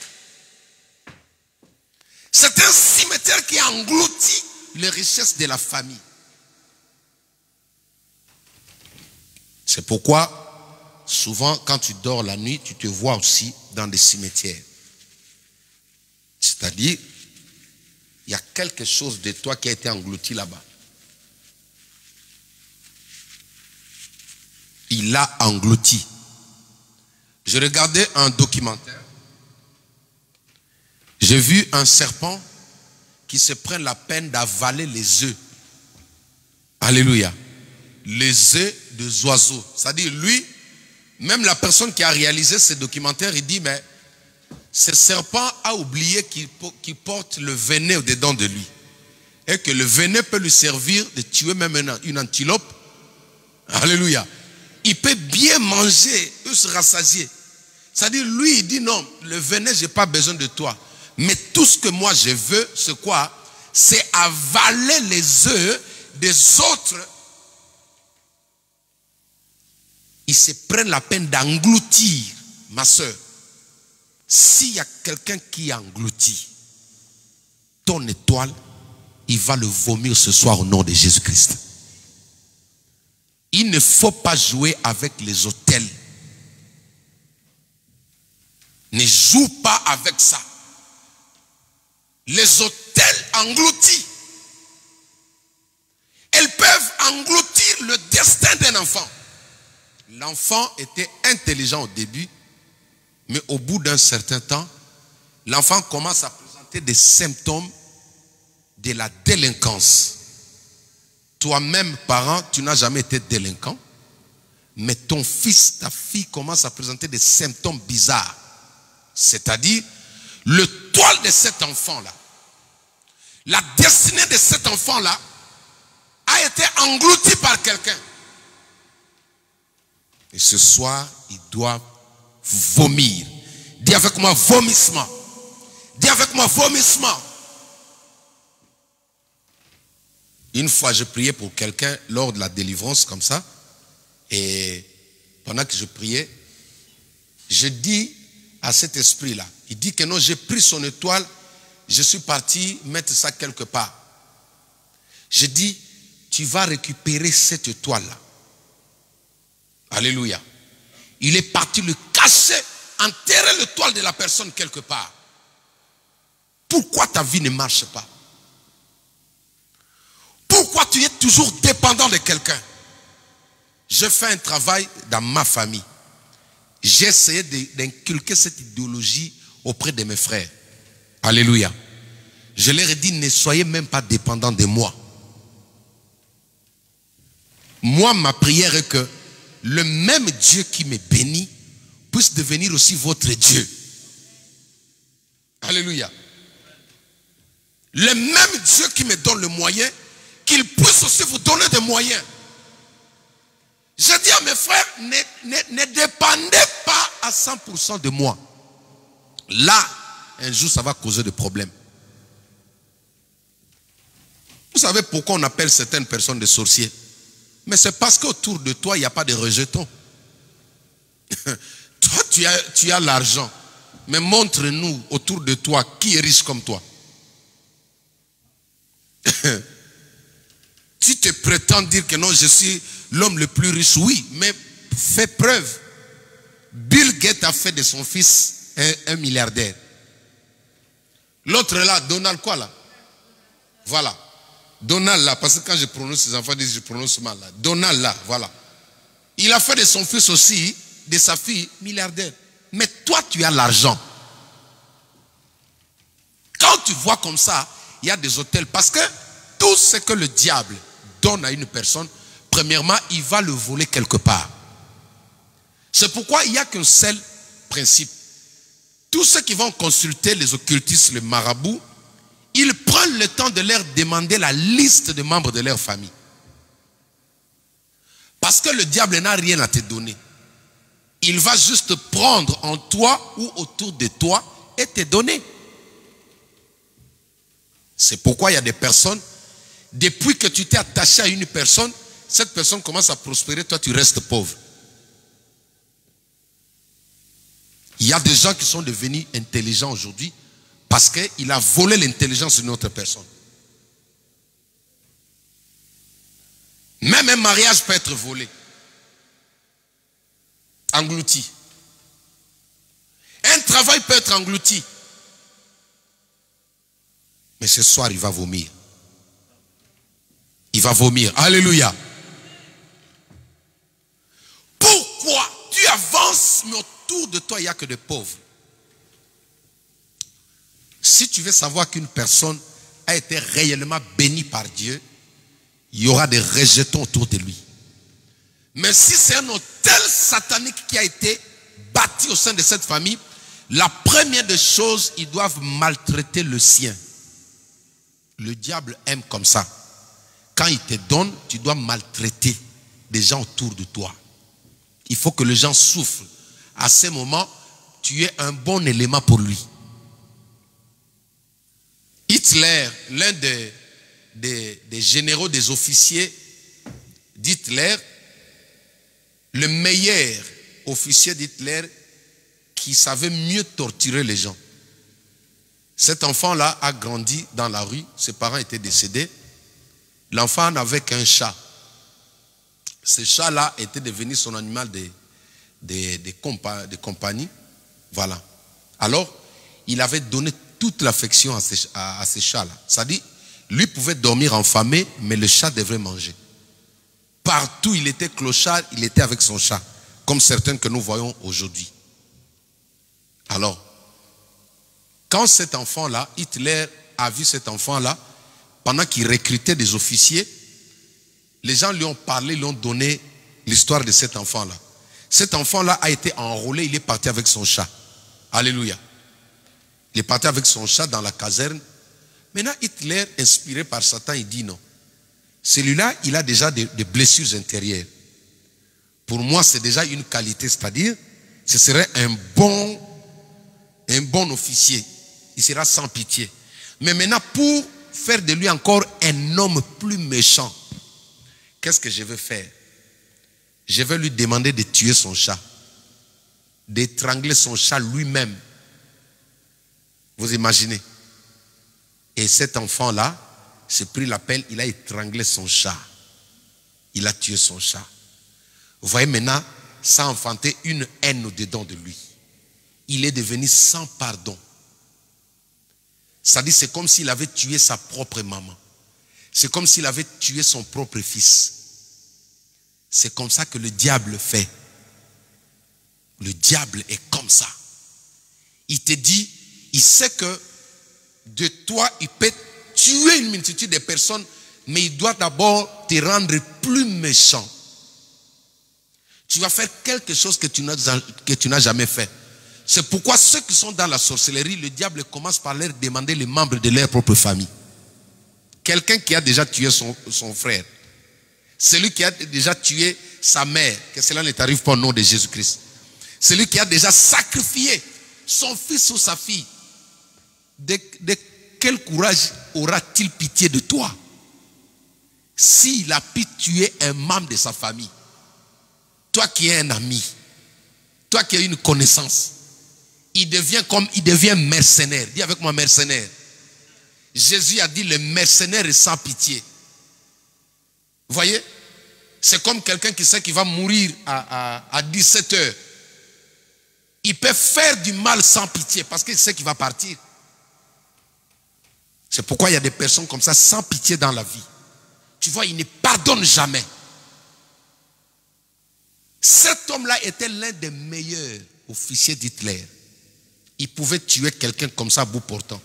C'est un cimetière qui engloutit les richesses de la famille. C'est pourquoi, souvent, quand tu dors la nuit, tu te vois aussi dans des cimetières. C'est-à-dire, il y a quelque chose de toi qui a été englouti là-bas. Il l'a englouti. Je regardais un documentaire. J'ai vu un serpent qui se prend la peine d'avaler les œufs. Alléluia. Les œufs des oiseaux. C'est-à-dire, lui, même la personne qui a réalisé ce documentaire, il dit, mais ce serpent a oublié qu'il porte le venin au-dedans de lui. Et que le venin peut lui servir de tuer même une antilope. Alléluia. Il peut bien manger, il se rassasier. C'est-à-dire, lui, il dit, non, le venin, je n'ai pas besoin de toi. Mais tout ce que moi je veux, c'est quoi? C'est avaler les œufs des autres. Ils se prennent la peine d'engloutir, ma soeur. S'il y a quelqu'un qui engloutit ton étoile, il va le vomir ce soir au nom de Jésus-Christ. Il ne faut pas jouer avec les autels. Ne joue pas avec ça. Les autels engloutis, elles peuvent engloutir le destin d'un enfant. L'enfant était intelligent au début, mais au bout d'un certain temps, l'enfant commence à présenter des symptômes de la délinquance. Toi-même, parent, tu n'as jamais été délinquant, mais ton fils, ta fille commence à présenter des symptômes bizarres. C'est-à-dire, le toile de cet enfant-là, la destinée de cet enfant-là a été engloutie par quelqu'un. Et ce soir, il doit vomir. Dis avec moi, vomissement. Dis avec moi, vomissement. Une fois, je priais pour quelqu'un lors de la délivrance comme ça. Et pendant que je priais, je dis à cet esprit-là, il dit que non, j'ai pris son étoile, je suis parti mettre ça quelque part. Je dis, tu vas récupérer cette étoile-là. Alléluia. Il est parti le cacher, enterrer le toile de la personne quelque part. Pourquoi ta vie ne marche pas? Pourquoi tu es toujours dépendant de quelqu'un? Je fais un travail dans ma famille. J'ai essayé d'inculquer cette idéologie auprès de mes frères. Alléluia. Je leur ai dit, ne soyez même pas dépendants de moi. Moi, ma prière est que le même Dieu qui me bénit puisse devenir aussi votre Dieu. Alléluia. Le même Dieu qui me donne le moyen, qu'il puisse aussi vous donner des moyens. Je dis à mes frères, ne dépendez pas à 100% de moi. Là, un jour, ça va causer des problèmes. Vous savez pourquoi on appelle certaines personnes des sorciers? Mais c'est parce qu'autour de toi, il n'y a pas de rejetons. Toi, tu as l'argent. Mais montre-nous autour de toi qui est riche comme toi. Tu te prétends dire que non, je suis l'homme le plus riche. Oui, mais fais preuve. Bill Gates a fait de son fils un milliardaire. L'autre là, Donald quoi là? Voilà. Donald là, parce que quand je prononce, les enfants disent je prononce mal là. Donald là, voilà. Il a fait de son fils aussi, de sa fille, milliardaire. Mais toi, tu as l'argent. Quand tu vois comme ça, il y a des hôtels. Parce que tout ce que le diable donne à une personne, premièrement, il va le voler quelque part. C'est pourquoi il n'y a qu'un seul principe. Tous ceux qui vont consulter les occultistes, les marabouts, ils prennent le temps de leur demander la liste des membres de leur famille. Parce que le diable n'a rien à te donner. Il va juste prendre en toi ou autour de toi et te donner. C'est pourquoi il y a des personnes, depuis que tu t'es attaché à une personne, cette personne commence à prospérer, toi tu restes pauvre. Il y a des gens qui sont devenus intelligents aujourd'hui parce qu'il a volé l'intelligence d'une autre personne. Même un mariage peut être volé. Englouti. Un travail peut être englouti. Mais ce soir, il va vomir. Il va vomir. Alléluia. Pourquoi tu avances, mais autour de toi, il n'y a que des pauvres? Si tu veux savoir qu'une personne a été réellement bénie par Dieu, il y aura des rejetons autour de lui. Mais si c'est un hôtel satanique qui a été bâti au sein de cette famille, la première des choses, ils doivent maltraiter le sien. Le diable aime comme ça. Quand il te donne, tu dois maltraiter des gens autour de toi. Il faut que les gens souffrent. À ce moment, tu es un bon élément pour lui. Hitler, l'un des généraux, des officiers d'Hitler, le meilleur officier d'Hitler qui savait mieux torturer les gens. Cet enfant-là a grandi dans la rue, ses parents étaient décédés. L'enfant n'avait qu'un chat. Ce chat-là était devenu son animal de compagnie. Voilà. Alors, il avait donné toute l'affection à ce chat-là. C'est-à-dire, lui pouvait dormir enfamé, mais le chat devrait manger. Partout il était clochard, il était avec son chat, comme certains que nous voyons aujourd'hui. Alors, quand cet enfant-là, Hitler a vu cet enfant-là, pendant qu'il recrutait des officiers, les gens lui ont parlé, lui ont donné l'histoire de cet enfant-là. Cet enfant-là a été enrôlé, il est parti avec son chat. Alléluia. Il est parti avec son chat dans la caserne. Maintenant, Hitler, inspiré par Satan, il dit non. Celui-là, il a déjà des blessures intérieures. Pour moi, c'est déjà une qualité, c'est-à-dire, ce serait un bon officier. Il sera sans pitié. Mais maintenant, pour faire de lui encore un homme plus méchant, qu'est-ce que je vais faire? Je vais lui demander de tuer son chat, d'étrangler son chat lui-même. Vous imaginez? Et cet enfant-là s'est pris la pelle, il a étranglé son chat. Il a tué son chat. Vous voyez maintenant, ça a enfanté une haine au-dedans de lui. Il est devenu sans pardon. C'est-à-dire, c'est comme s'il avait tué sa propre maman. C'est comme s'il avait tué son propre fils. C'est comme ça que le diable fait. Le diable est comme ça. Il te dit, il sait que de toi, il peut tuer une multitude de personnes, mais il doit d'abord te rendre plus méchant. Tu vas faire quelque chose que tu n'as jamais fait. C'est pourquoi ceux qui sont dans la sorcellerie, le diable commence par leur demander les membres de leur propre famille. Quelqu'un qui a déjà tué son frère, celui qui a déjà tué sa mère, que cela ne t'arrive pas au nom de Jésus-Christ. Celui qui a déjà sacrifié son fils ou sa fille, de quel courage aura-t-il pitié de toi s'il a pu tuer un membre de sa famille? Toi qui es un ami, toi qui as une connaissance, il devient mercenaire. Dis avec moi mercenaire. Jésus a dit le mercenaire est sans pitié. Vous voyez? C'est comme quelqu'un qui sait qu'il va mourir à 17 heures. Il peut faire du mal sans pitié parce qu'il sait qu'il va partir. C'est pourquoi il y a des personnes comme ça sans pitié dans la vie. Tu vois, il ne pardonne jamais. Cet homme-là était l'un des meilleurs officiers d'Hitler. Il pouvait tuer quelqu'un comme ça à bout portant.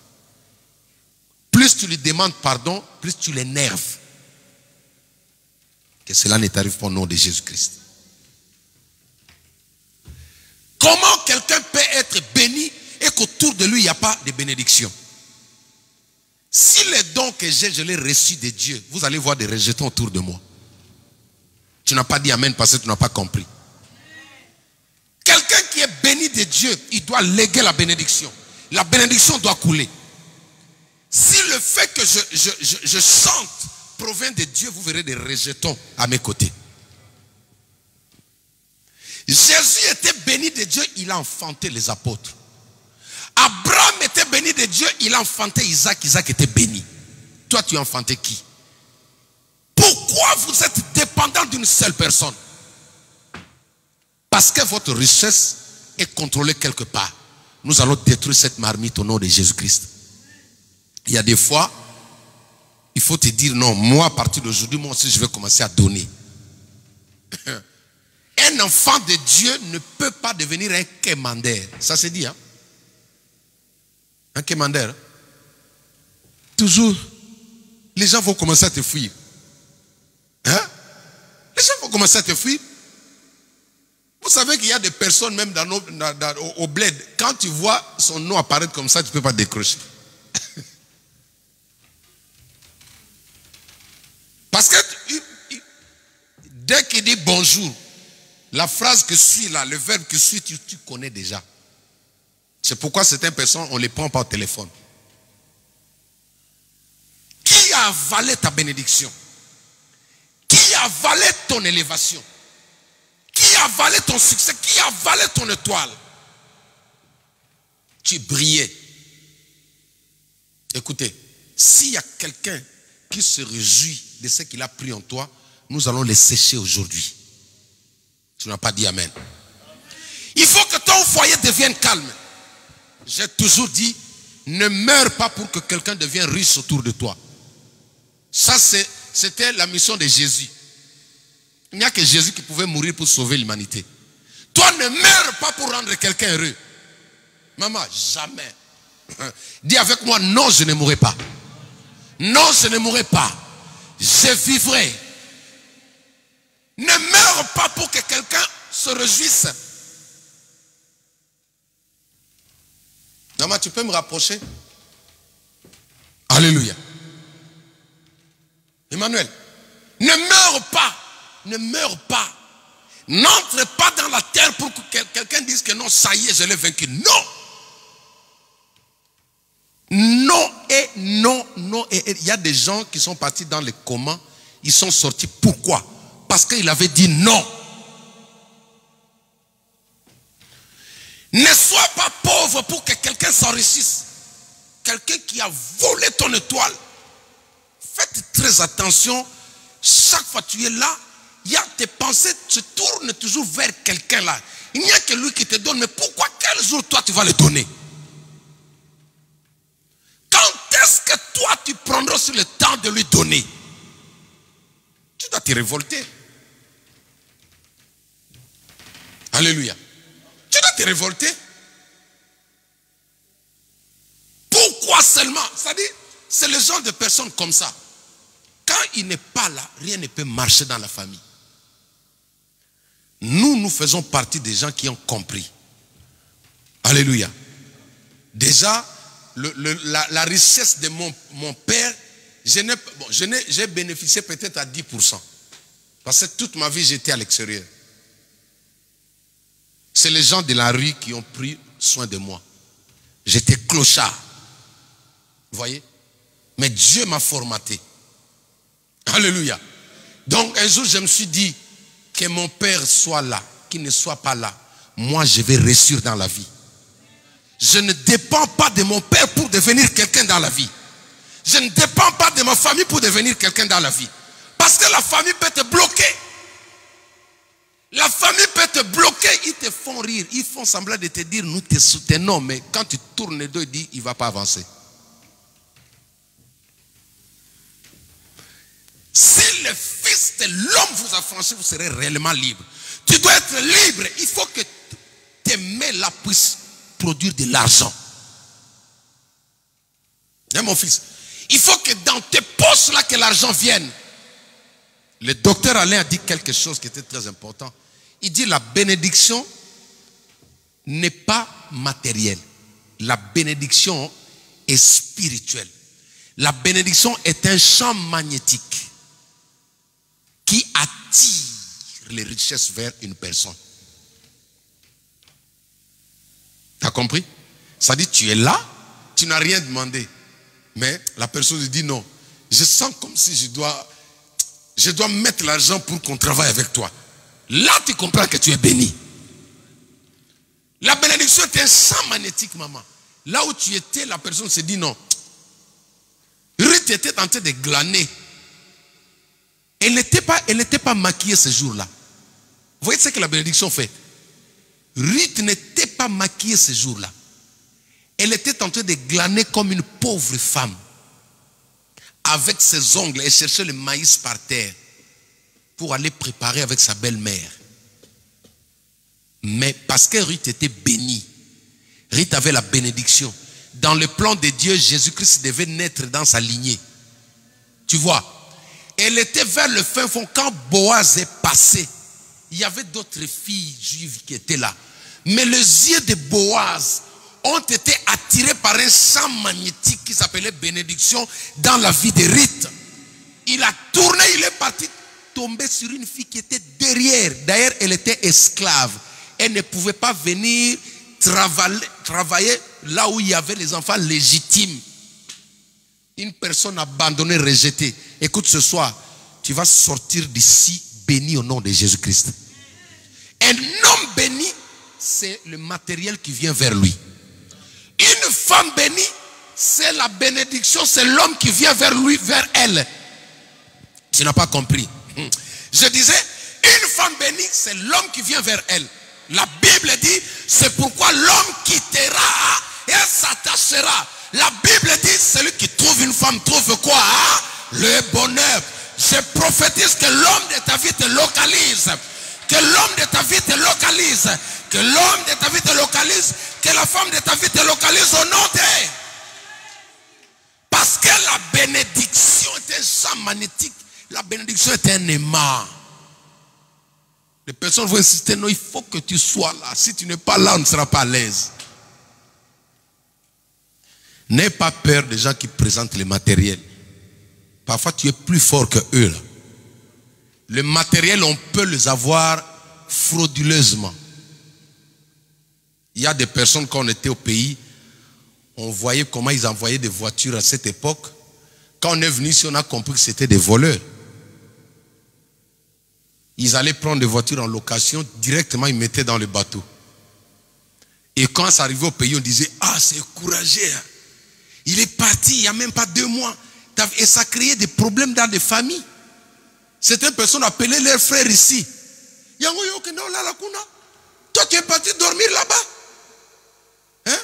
Plus tu lui demandes pardon, plus tu l'énerves. Que cela ne t'arrive pas au nom de Jésus-Christ. Comment quelqu'un peut être béni et qu'autour de lui, il n'y a pas de bénédiction? Si les dons que j'ai, je les reçus de Dieu, vous allez voir des rejetons autour de moi. Tu n'as pas dit amen parce que tu n'as pas compris. Quelqu'un qui est béni de Dieu, il doit léguer la bénédiction. La bénédiction doit couler. Si le fait que je chante provient de Dieu, vous verrez des rejetons à mes côtés. Jésus était béni de Dieu, il a enfanté les apôtres. Abraham était béni de Dieu, il a enfanté Isaac, Isaac était béni. Toi, tu as enfanté qui? Pourquoi vous êtes dépendant d'une seule personne? Parce que votre richesse est contrôlée quelque part. Nous allons détruire cette marmite au nom de Jésus-Christ. Il y a des fois, il faut te dire non, moi à partir d'aujourd'hui, moi aussi je vais commencer à donner. Un enfant de Dieu ne peut pas devenir un quémandeur. Ça se dit, hein? Un quémandeur. Toujours, les gens vont commencer à te fuir. Hein? Les gens vont commencer à te fuir. Vous savez qu'il y a des personnes même au bled. Quand tu vois son nom apparaître comme ça, tu ne peux pas décrocher. Parce que dès qu'il dit bonjour, la phrase que suit là, le verbe que suit, tu connais déjà. C'est pourquoi certaines personnes, on ne les prend pas au téléphone. Qui a avalé ta bénédiction? Qui a avalé ton élévation? Qui a avalé ton succès? Qui a avalé ton étoile? Tu brillais. Écoutez, s'il y a quelqu'un qui se réjouit de ce qu'il a pris en toi, nous allons les sécher aujourd'hui. Tu n'as pas dit amen. Il faut que ton foyer devienne calme. J'ai toujours dit, ne meurs pas pour que quelqu'un devienne riche autour de toi. Ça, c'était la mission de Jésus. Il n'y a que Jésus qui pouvait mourir pour sauver l'humanité. Toi, ne meurs pas pour rendre quelqu'un heureux. Maman, jamais. Dis avec moi, non, je ne mourrai pas. Non, je ne mourrai pas. Je vivrai. Ne meurs pas pour que quelqu'un se réjouisse. Maman, tu peux me rapprocher? Alléluia. Emmanuel, ne meurs pas. Ne meurs pas. N'entre pas dans la terre pour que quelqu'un dise que non, ça y est, je l'ai vaincu. Non. Non et non, non et il y a des gens qui sont partis dans les comas, ils sont sortis. Pourquoi? Parce qu'il avait dit non. Ne sois pas pauvre pour que quelqu'un s'enrichisse. Quelqu'un qui a volé ton étoile. Faites très attention. Chaque fois que tu es là, tes pensées se tournent toujours vers quelqu'un là. Il n'y a que lui qui te donne. Mais pourquoi quel jour toi tu vas le donner? Quand est-ce que toi tu prendras sur le temps de lui donner? Tu dois te révolter. Alléluia. Tu dois te révolter. Pourquoi seulement? C'est-à-dire, c'est le genre de personnes comme ça. Quand il n'est pas là, rien ne peut marcher dans la famille. Nous faisons partie des gens qui ont compris. Alléluia. Déjà, la richesse de mon père, j'ai bénéficié peut-être à 10%. Parce que toute ma vie, j'étais à l'extérieur. C'est les gens de la rue qui ont pris soin de moi. J'étais clochard. Vous voyez? Mais Dieu m'a formaté. Alléluia. Donc un jour, je me suis dit que mon père soit là, qu'il ne soit pas là. Moi, je vais réussir dans la vie. Je ne dépends pas de mon père pour devenir quelqu'un dans la vie. Je ne dépends pas de ma famille pour devenir quelqu'un dans la vie. Parce que la famille peut te bloquer. La famille peut te bloquer. Ils te font rire. Ils font semblant de te dire, nous te soutenons. Mais quand tu tournes les deux, ils disent, il ne va pas avancer. Si le Fils de l'homme vous a franchi, vous serez réellement libre. Tu dois être libre. Il faut que tes mains là puissent produire de l'argent. Hein, mon fils? Il faut que dans tes poches là que l'argent vienne. Le docteur Alain a dit quelque chose qui était très important. Il dit la bénédiction n'est pas matérielle. La bénédiction est spirituelle. La bénédiction est un champ magnétique qui attire les richesses vers une personne. Tu as compris? Ça dit, tu es là, tu n'as rien demandé. Mais la personne dit non. Je sens comme si je dois mettre l'argent pour qu'on travaille avec toi. Là, tu comprends que tu es béni. La bénédiction est un champ magnétique, maman. Là où tu étais, la personne se dit non. Ruth était en train de glaner. Elle n'était pas maquillée ce jour-là. Vous voyez ce que la bénédiction fait? Ruth n'était pas maquillée ce jour-là. Elle était en train de glaner comme une pauvre femme. Avec ses ongles, elle cherchait le maïs par terre pour aller préparer avec sa belle-mère. Mais parce que Ruth était bénie, Ruth avait la bénédiction. Dans le plan de Dieu, Jésus-Christ devait naître dans sa lignée. Tu vois, elle était vers le fin fond. Quand Boaz est passé, il y avait d'autres filles juives qui étaient là. Mais les yeux de Boaz ont été attirés par un champ magnétique qui s'appelait bénédiction dans la vie de Ruth. Il a tourné, il est parti tomber sur une fille qui était derrière. D'ailleurs, elle était esclave. Elle ne pouvait pas venir travailler là où il y avait les enfants légitimes. Une personne abandonnée, rejetée. Écoute, ce soir, tu vas sortir d'ici béni au nom de Jésus-Christ. Un homme béni, c'est le matériel qui vient vers lui. Une femme bénie, c'est la bénédiction, c'est l'homme qui vient vers lui, vers elle. Tu n'as pas compris. Je disais, une femme bénie, c'est l'homme qui vient vers elle. La Bible dit, c'est pourquoi l'homme quittera et s'attachera. La Bible dit, celui qui trouve une femme trouve quoi? Le bonheur. Je prophétise que l'homme de ta vie te localise. Que l'homme de ta vie te localise. Que l'homme de ta vie te localise. Que la femme de ta vie te localise au nom de... Parce que la bénédiction est un champ magnétique. La bénédiction est un aimant. Les personnes vont insister, non, il faut que tu sois là. Si tu n'es pas là, on ne sera pas à l'aise. N'aie pas peur des gens qui présentent le matériel. Parfois, tu es plus fort que eux. Là. Le matériel, on peut les avoir frauduleusement. Il y a des personnes, quand on était au pays, on voyait comment ils envoyaient des voitures à cette époque. Quand on est venu ici, on a compris que c'était des voleurs. Ils allaient prendre des voitures en location, directement ils mettaient dans le bateau. Et quand ça arrivait au pays, on disait, ah, c'est courageux. Il est parti, il n'y a même pas 2 mois. Et ça créait des problèmes dans des familles. Certaines personnes appelaient leurs frères ici. Toi, tu es parti dormir là-bas. Hein?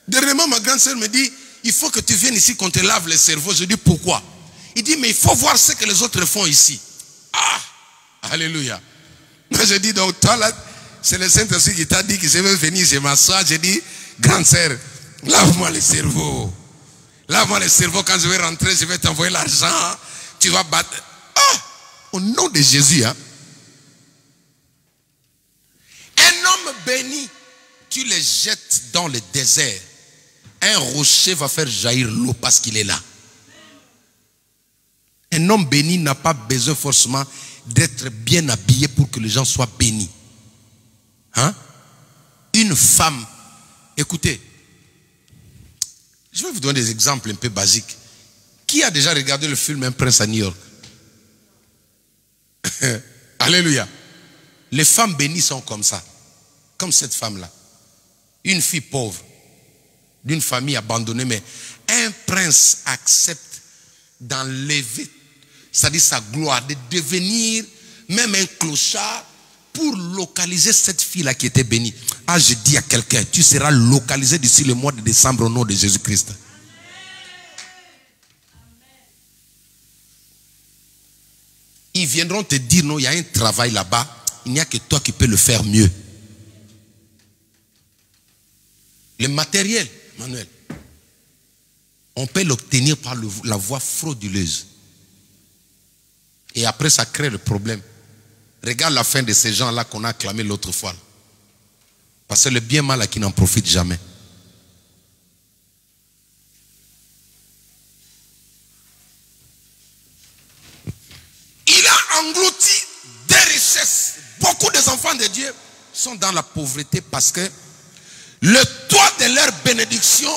Dernièrement, ma grande sœur me dit, il faut que tu viennes ici qu'on te lave le cerveau. Je dis, pourquoi? Il dit, mais il faut voir ce que les autres font ici. Ah! Alléluia. Moi, je dis, donc, toi là, c'est le Saint-Esprit qui t'a dit que je vais venir, je m'assois. Je dis, grande sœur, lave-moi le cerveau. Lave-moi le cerveau, quand je vais rentrer, je vais t'envoyer l'argent. Tu vas battre. Ah! Au nom de Jésus, hein? Un homme béni, tu le jettes dans le désert. Un rocher va faire jaillir l'eau parce qu'il est là. Un homme béni n'a pas besoin forcément d'être bien habillé pour que les gens soient bénis. Hein? Une femme, écoutez, je vais vous donner des exemples un peu basiques. Qui a déjà regardé le film Un prince à New York? Alléluia. Les femmes bénies sont comme ça. Comme cette femme-là. Une fille pauvre, d'une famille abandonnée, mais un prince accepte d'enlever, c'est-à-dire sa gloire, de devenir même un clochard pour localiser cette fille-là qui était bénie. Ah, je dis à quelqu'un, tu seras localisé d'ici le mois de décembre au nom de Jésus-Christ. Ils viendront te dire, non, il y a un travail là-bas, il n'y a que toi qui peux le faire mieux. Le matériel, Manuel, on peut l'obtenir par la voie frauduleuse. Et après, ça crée le problème. Regarde la fin de ces gens-là qu'on a acclamé l'autre fois. Parce que le bien mal à qui n'en profite jamais. Il a englouti des richesses. Beaucoup des enfants de Dieu sont dans la pauvreté parce que le toit de leur bénédiction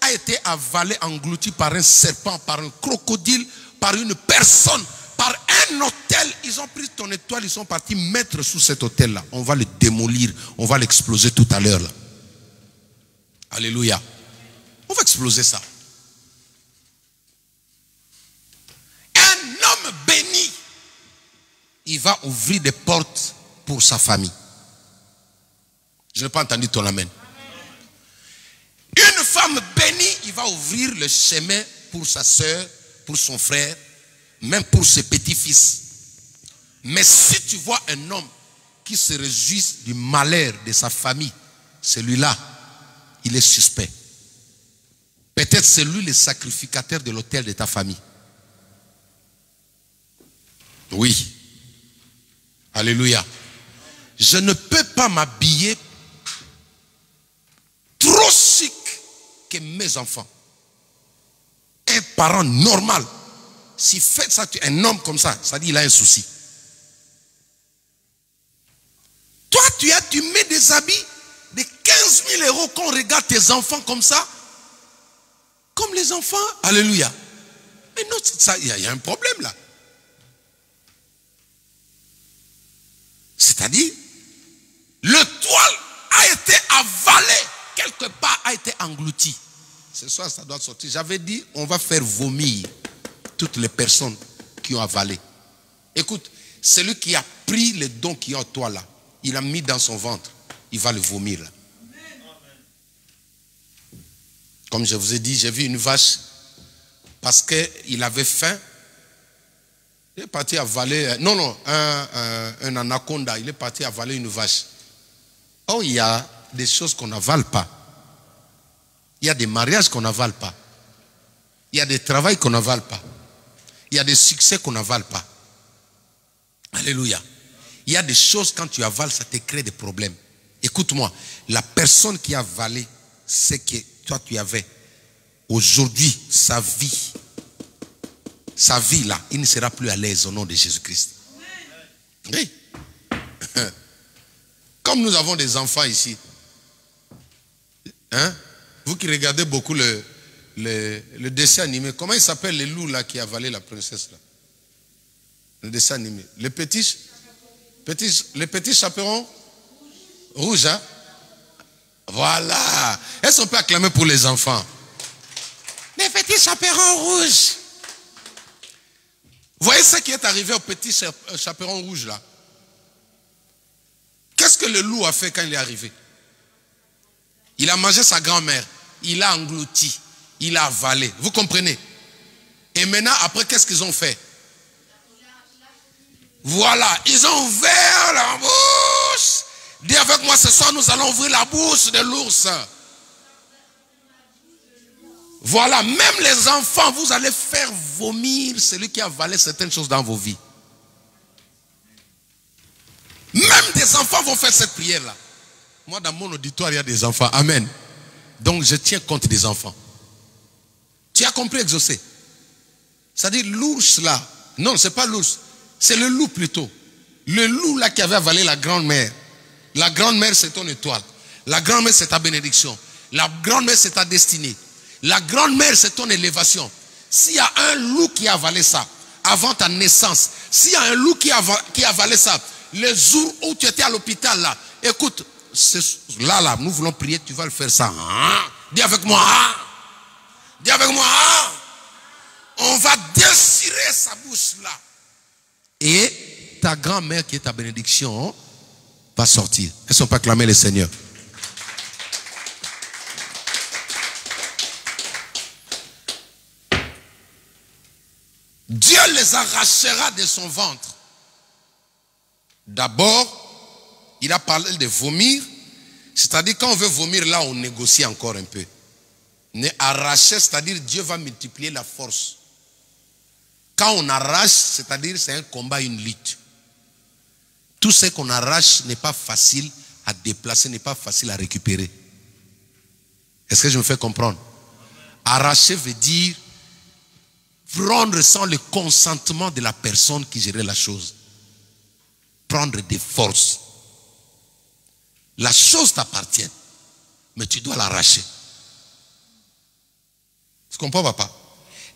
a été avalé, englouti par un serpent, par un crocodile, par une personne, par un hôtel. Ils ont pris ton étoile, ils sont partis mettre sous cet hôtel-là. On va le démolir, on va l'exploser tout à l'heure. Alléluia. On va exploser ça. Un homme béni, il va ouvrir des portes pour sa famille. Je n'ai pas entendu ton amen. Une femme bénie, il va ouvrir le chemin pour sa soeur, pour son frère, même pour ses petits-fils. Mais si tu vois un homme qui se réjouit du malheur de sa famille, celui-là, il est suspect. Peut-être c'est lui le sacrificateur de l'autel de ta famille. Oui. Alléluia. Je ne peux pas m'habiller trop chic que mes enfants. Un parent normal, s'il fait ça, un homme comme ça, ça dit il a un souci. Toi, tu mets des habits de 15 000 € quand on regarde tes enfants comme ça, comme les enfants. Alléluia. Mais non, il y a un problème là. C'est-à-dire, le toile a été avalé. Quelque part a été englouti. Ce soir, ça doit sortir. J'avais dit, on va faire vomir toutes les personnes qui ont avalé. Écoute, celui qui a pris le don qui est en toi là, il a mis dans son ventre, il va le vomir là. Comme je vous ai dit, j'ai vu une vache, parce qu'il avait faim, il est parti avaler, un anaconda, il est parti avaler une vache. Oh, il y a des choses qu'on n'avale pas. Il y a des mariages qu'on n'avale pas. Il y a des travails qu'on n'avale pas. Il y a des succès qu'on n'avale pas. Alléluia. Il y a des choses, quand tu avales, ça te crée des problèmes. Écoute-moi, la personne qui a avalé ce que toi tu avais, aujourd'hui, sa vie là, il ne sera plus à l'aise au nom de Jésus-Christ. Oui. Comme nous avons des enfants ici, hein? Vous qui regardez beaucoup le dessin animé, comment il s'appelle le loup là qui a avalé la princesse là? Le dessin animé. Les petits chaperons rouges, hein? Voilà. Est-ce qu'on peut acclamer pour les enfants? Les petits chaperons rouges. Voyez ce qui est arrivé au petit chaperon rouge là. Qu'est-ce que le loup a fait quand il est arrivé? Il a mangé sa grand-mère. Il a englouti. Il a avalé. Vous comprenez? Et maintenant, après, qu'est-ce qu'ils ont fait? Voilà. Ils ont ouvert la bouche. Dis avec moi, ce soir, nous allons ouvrir la bouche de l'ours. Voilà. Même les enfants, vous allez faire vomir celui qui a avalé certaines choses dans vos vies. Même des enfants vont faire cette prière-là. Moi, dans mon auditoire, il y a des enfants. Amen. Donc, je tiens compte des enfants. Tu as compris, exaucé? C'est-à-dire, l'ours là. Non, ce n'est pas l'ours. C'est le loup plutôt. Le loup là qui avait avalé la grand-mère. La grand-mère, c'est ton étoile. La grand-mère, c'est ta bénédiction. La grand-mère, c'est ta destinée. La grand-mère, c'est ton élévation. S'il y a un loup qui a avalé ça, avant ta naissance, s'il y a un loup qui a avalé ça, les jours où tu étais à l'hôpital là, écoute, là, nous voulons prier, tu vas le faire ça. Dis avec moi. Dis avec moi. On va déchirer sa bouche là. Et ta grand-mère qui est ta bénédiction va sortir. Est-ce qu'on peut acclamer le Seigneur? Dieu les arrachera de son ventre. D'abord, il a parlé de vomir. C'est-à-dire quand on veut vomir là, on négocie encore un peu. Mais arracher, c'est-à-dire Dieu va multiplier la force. Quand on arrache, c'est-à-dire c'est un combat, une lutte. Tout ce qu'on arrache n'est pas facile à déplacer, n'est pas facile à récupérer. Est-ce que je me fais comprendre? Arracher veut dire prendre sans le consentement de la personne qui gérait la chose. Prendre des forces. La chose t'appartient, mais tu dois l'arracher. Tu comprends, papa?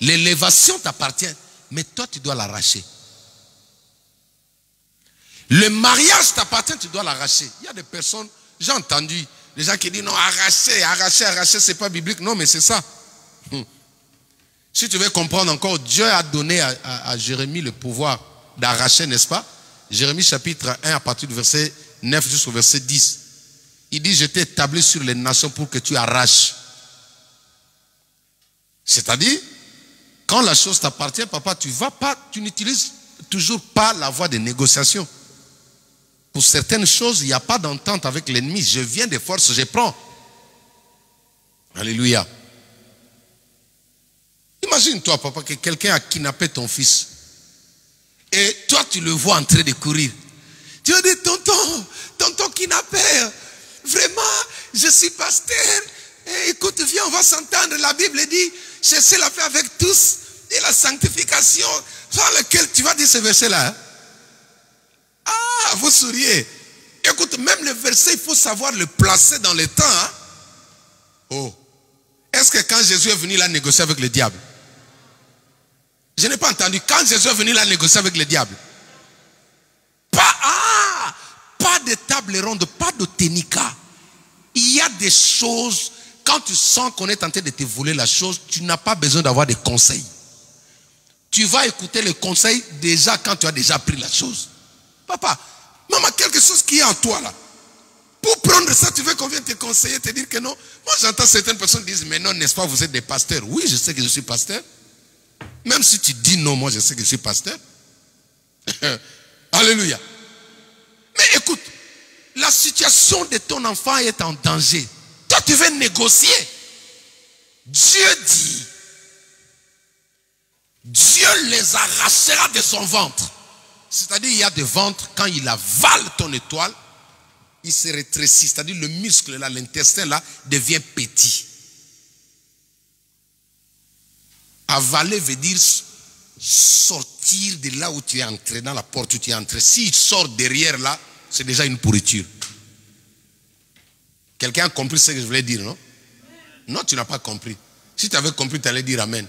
L'élévation t'appartient, mais toi tu dois l'arracher. Le mariage t'appartient, tu dois l'arracher. Il y a des personnes, j'ai entendu des gens qui disent non, arracher, c'est pas biblique. Non, mais c'est ça. Si tu veux comprendre encore, Dieu a donné à Jérémie le pouvoir d'arracher, n'est-ce pas? Jérémie chapitre 1 à partir du verset 9 jusqu'au verset 10. Il dit, je t'ai établi sur les nations pour que tu arraches. C'est-à-dire, quand la chose t'appartient, papa, tu n'utilises toujours pas la voie de négociation. Pour certaines choses, il n'y a pas d'entente avec l'ennemi. Je viens des forces, je prends. Alléluia. Imagine-toi, papa, que quelqu'un a kidnappé ton fils. Et toi, tu le vois en train de courir. Tu vas dire, tonton kidnappeur, vraiment, je suis pasteur. Et écoute, viens, on va s'entendre. La Bible dit, cherchez la paix avec tous et la sanctification. Dans lequel tu vas dire ce verset-là. Hein? Ah, vous souriez. Écoute, même le verset, il faut savoir le placer dans le temps. Hein? Oh. Est-ce que quand Jésus est venu, il a négocié avec le diable? Je n'ai pas entendu. Quand Jésus est venu, il a négocié avec le diable. Pas de table ronde, pas de ténica. Il y a des choses, quand tu sens qu'on est tenté de te voler la chose, tu n'as pas besoin d'avoir des conseils. Tu vas écouter les conseils déjà quand tu as déjà pris la chose. Papa, maman, quelque chose qui est en toi là. Pour prendre ça, tu veux qu'on vienne te conseiller, te dire que non. Moi, j'entends certaines personnes dire, mais non, n'est-ce pas, vous êtes des pasteurs. Oui, je sais que je suis pasteur. Même si tu dis non, moi, je sais que je suis pasteur. Alléluia. Mais écoute, la situation de ton enfant est en danger. Toi, tu veux négocier. Dieu dit, Dieu les arrachera de son ventre. C'est-à-dire, il y a des ventres, quand il avale ton étoile, il se rétrécit. C'est-à-dire, le muscle là, l'intestin là, devient petit. Avaler veut dire sortir de là où tu es entré, dans la porte où tu es entré. S'il sort derrière là, c'est déjà une pourriture. Quelqu'un a compris ce que je voulais dire, non? Non, tu n'as pas compris. Si tu avais compris, tu allais dire amen.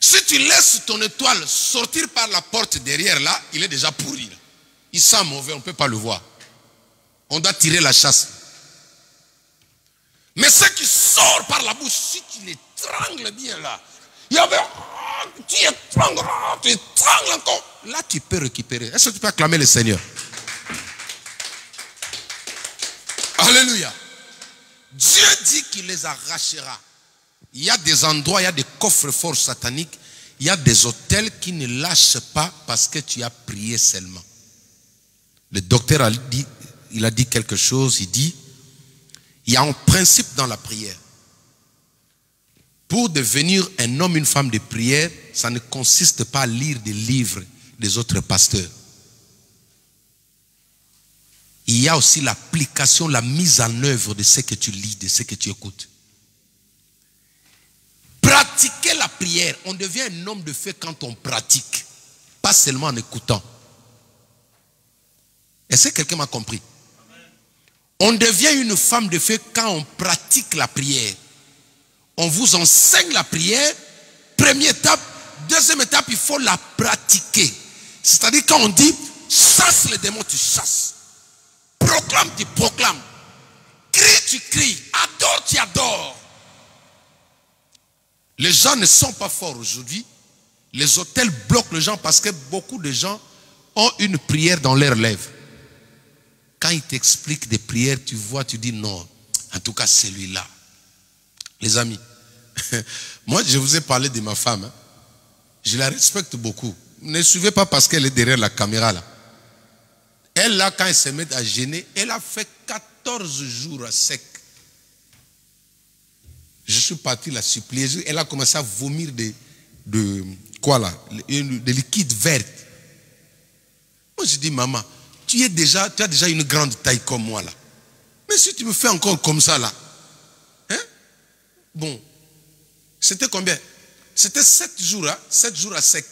Si tu laisses ton étoile sortir par la porte derrière là, il est déjà pourri. Là. Il sent mauvais, on ne peut pas le voir. On doit tirer la chasse. Mais ce qui sort par la bouche, si tu l'étrangles bien là, il y avait tu étrangles encore. Là, tu peux récupérer. Est-ce que tu peux acclamer le Seigneur? Alléluia. Dieu dit qu'il les arrachera. Il y a des endroits, il y a des coffres forts sataniques. Il y a des hôtels qui ne lâchent pas parce que tu as prié seulement. Le docteur a dit quelque chose. Il dit, il y a un principe dans la prière. Pour devenir un homme, une femme de prière, ça ne consiste pas à lire des livres des autres pasteurs. Il y a aussi l'application, la mise en œuvre de ce que tu lis, de ce que tu écoutes. Pratiquer la prière. On devient un homme de foi quand on pratique. Pas seulement en écoutant. Est-ce que quelqu'un m'a compris? On devient une femme de foi quand on pratique la prière. On vous enseigne la prière. Première étape. Deuxième étape, il faut la pratiquer. C'est-à-dire quand on dit chasse les démons, tu chasses. Proclame, tu proclames. Crie, tu cries. Adore, tu adores. Les gens ne sont pas forts aujourd'hui. Les hôtels bloquent les gens parce que beaucoup de gens ont une prière dans leurs lèvres. Quand ils t'expliquent des prières, tu vois, tu dis non. En tout cas, celui-là. Les amis, moi je vous ai parlé de ma femme. Hein. Je la respecte beaucoup. Ne suivez pas parce qu'elle est derrière la caméra là. Elle là, quand elle se met à gêner, elle a fait 14 jours à sec. Je suis parti la supplier. Elle a commencé à vomir de liquide vert. Moi je dis, maman, tu as déjà une grande taille comme moi là. Mais si tu me fais encore comme ça là, hein? Bon, c'était combien? C'était 7 jours, hein? 7 jours à sec.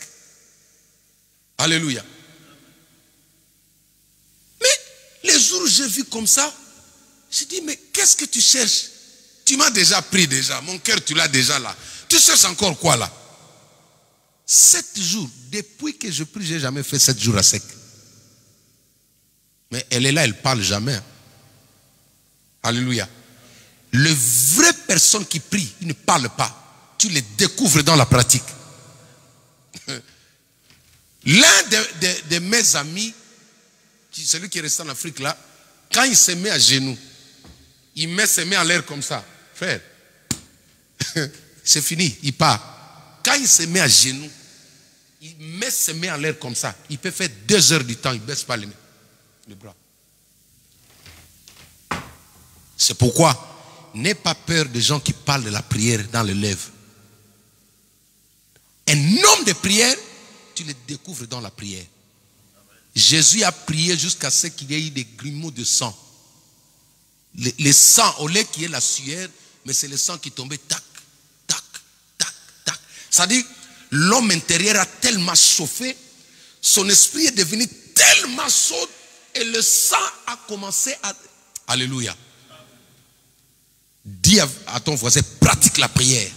Alléluia. Mais les jours où j'ai vu comme ça, j'ai dit, mais qu'est-ce que tu cherches? Tu m'as déjà pris déjà, mon cœur tu l'as déjà là. Tu cherches encore quoi là? 7 jours, depuis que je prie, j'ai jamais fait 7 jours à sec. Mais elle est là, elle parle jamais. Alléluia. Les vraies personnes qui prient, ils ne parlent pas. Tu les découvres dans la pratique. L'un de mes amis, celui qui est resté en Afrique là, quand il se met à genoux, il met ses mains en l'air comme ça. Frère, c'est fini, il part. Quand il se met à genoux, il met ses mains en l'air comme ça. Il peut faire 2 heures du temps, il ne baisse pas les bras. C'est pourquoi, n'aie pas peur des gens qui parlent de la prière dans les lèvres. Un homme de prière, tu le découvres dans la prière. Jésus a prié jusqu'à ce qu'il y ait eu des grumeaux de sang. Le sang, au lieu qu'il y ait la sueur, mais c'est le sang qui tombait, tac, tac, tac, tac. C'est-à-dire, l'homme intérieur a tellement chauffé, son esprit est devenu tellement chaud, et le sang a commencé à... Alléluia. Dis à ton voisin, pratique la prière.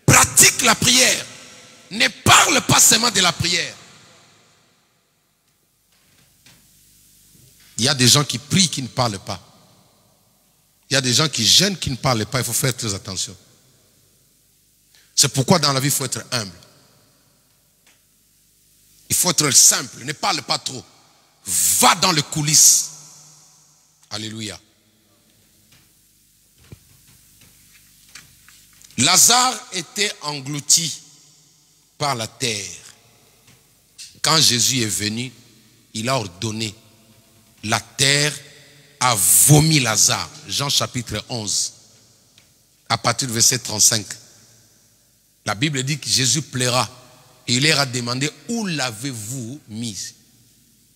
Pratique la prière. Ne parle pas seulement de la prière. Il y a des gens qui prient qui ne parlent pas. Il y a des gens qui jeûnent qui ne parlent pas. Il faut faire très attention. C'est pourquoi dans la vie, il faut être humble. Il faut être simple. Ne parle pas trop. Va dans les coulisses. Alléluia. Lazare était englouti par la terre. Quand Jésus est venu, il a ordonné. La terre a vomi Lazare. Jean chapitre 11. À partir du verset 35. La Bible dit que Jésus plaira. Et il leur a demandé, où l'avez-vous mis?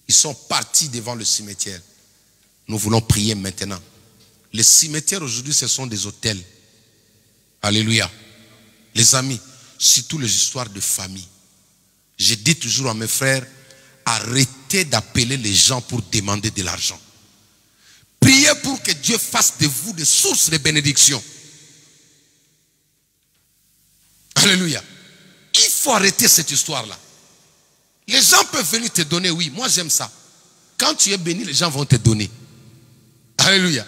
Ils sont partis devant le cimetière. Nous voulons prier maintenant. Les cimetières aujourd'hui, ce sont des hôtels. Alléluia. Les amis, surtout les histoires de famille. Je dis toujours à mes frères, arrêtez d'appeler les gens pour demander de l'argent. Priez pour que Dieu fasse de vous des sources de bénédiction. Alléluia. Il faut arrêter cette histoire-là. Les gens peuvent venir te donner, oui, moi j'aime ça. Quand tu es béni, les gens vont te donner. Alléluia.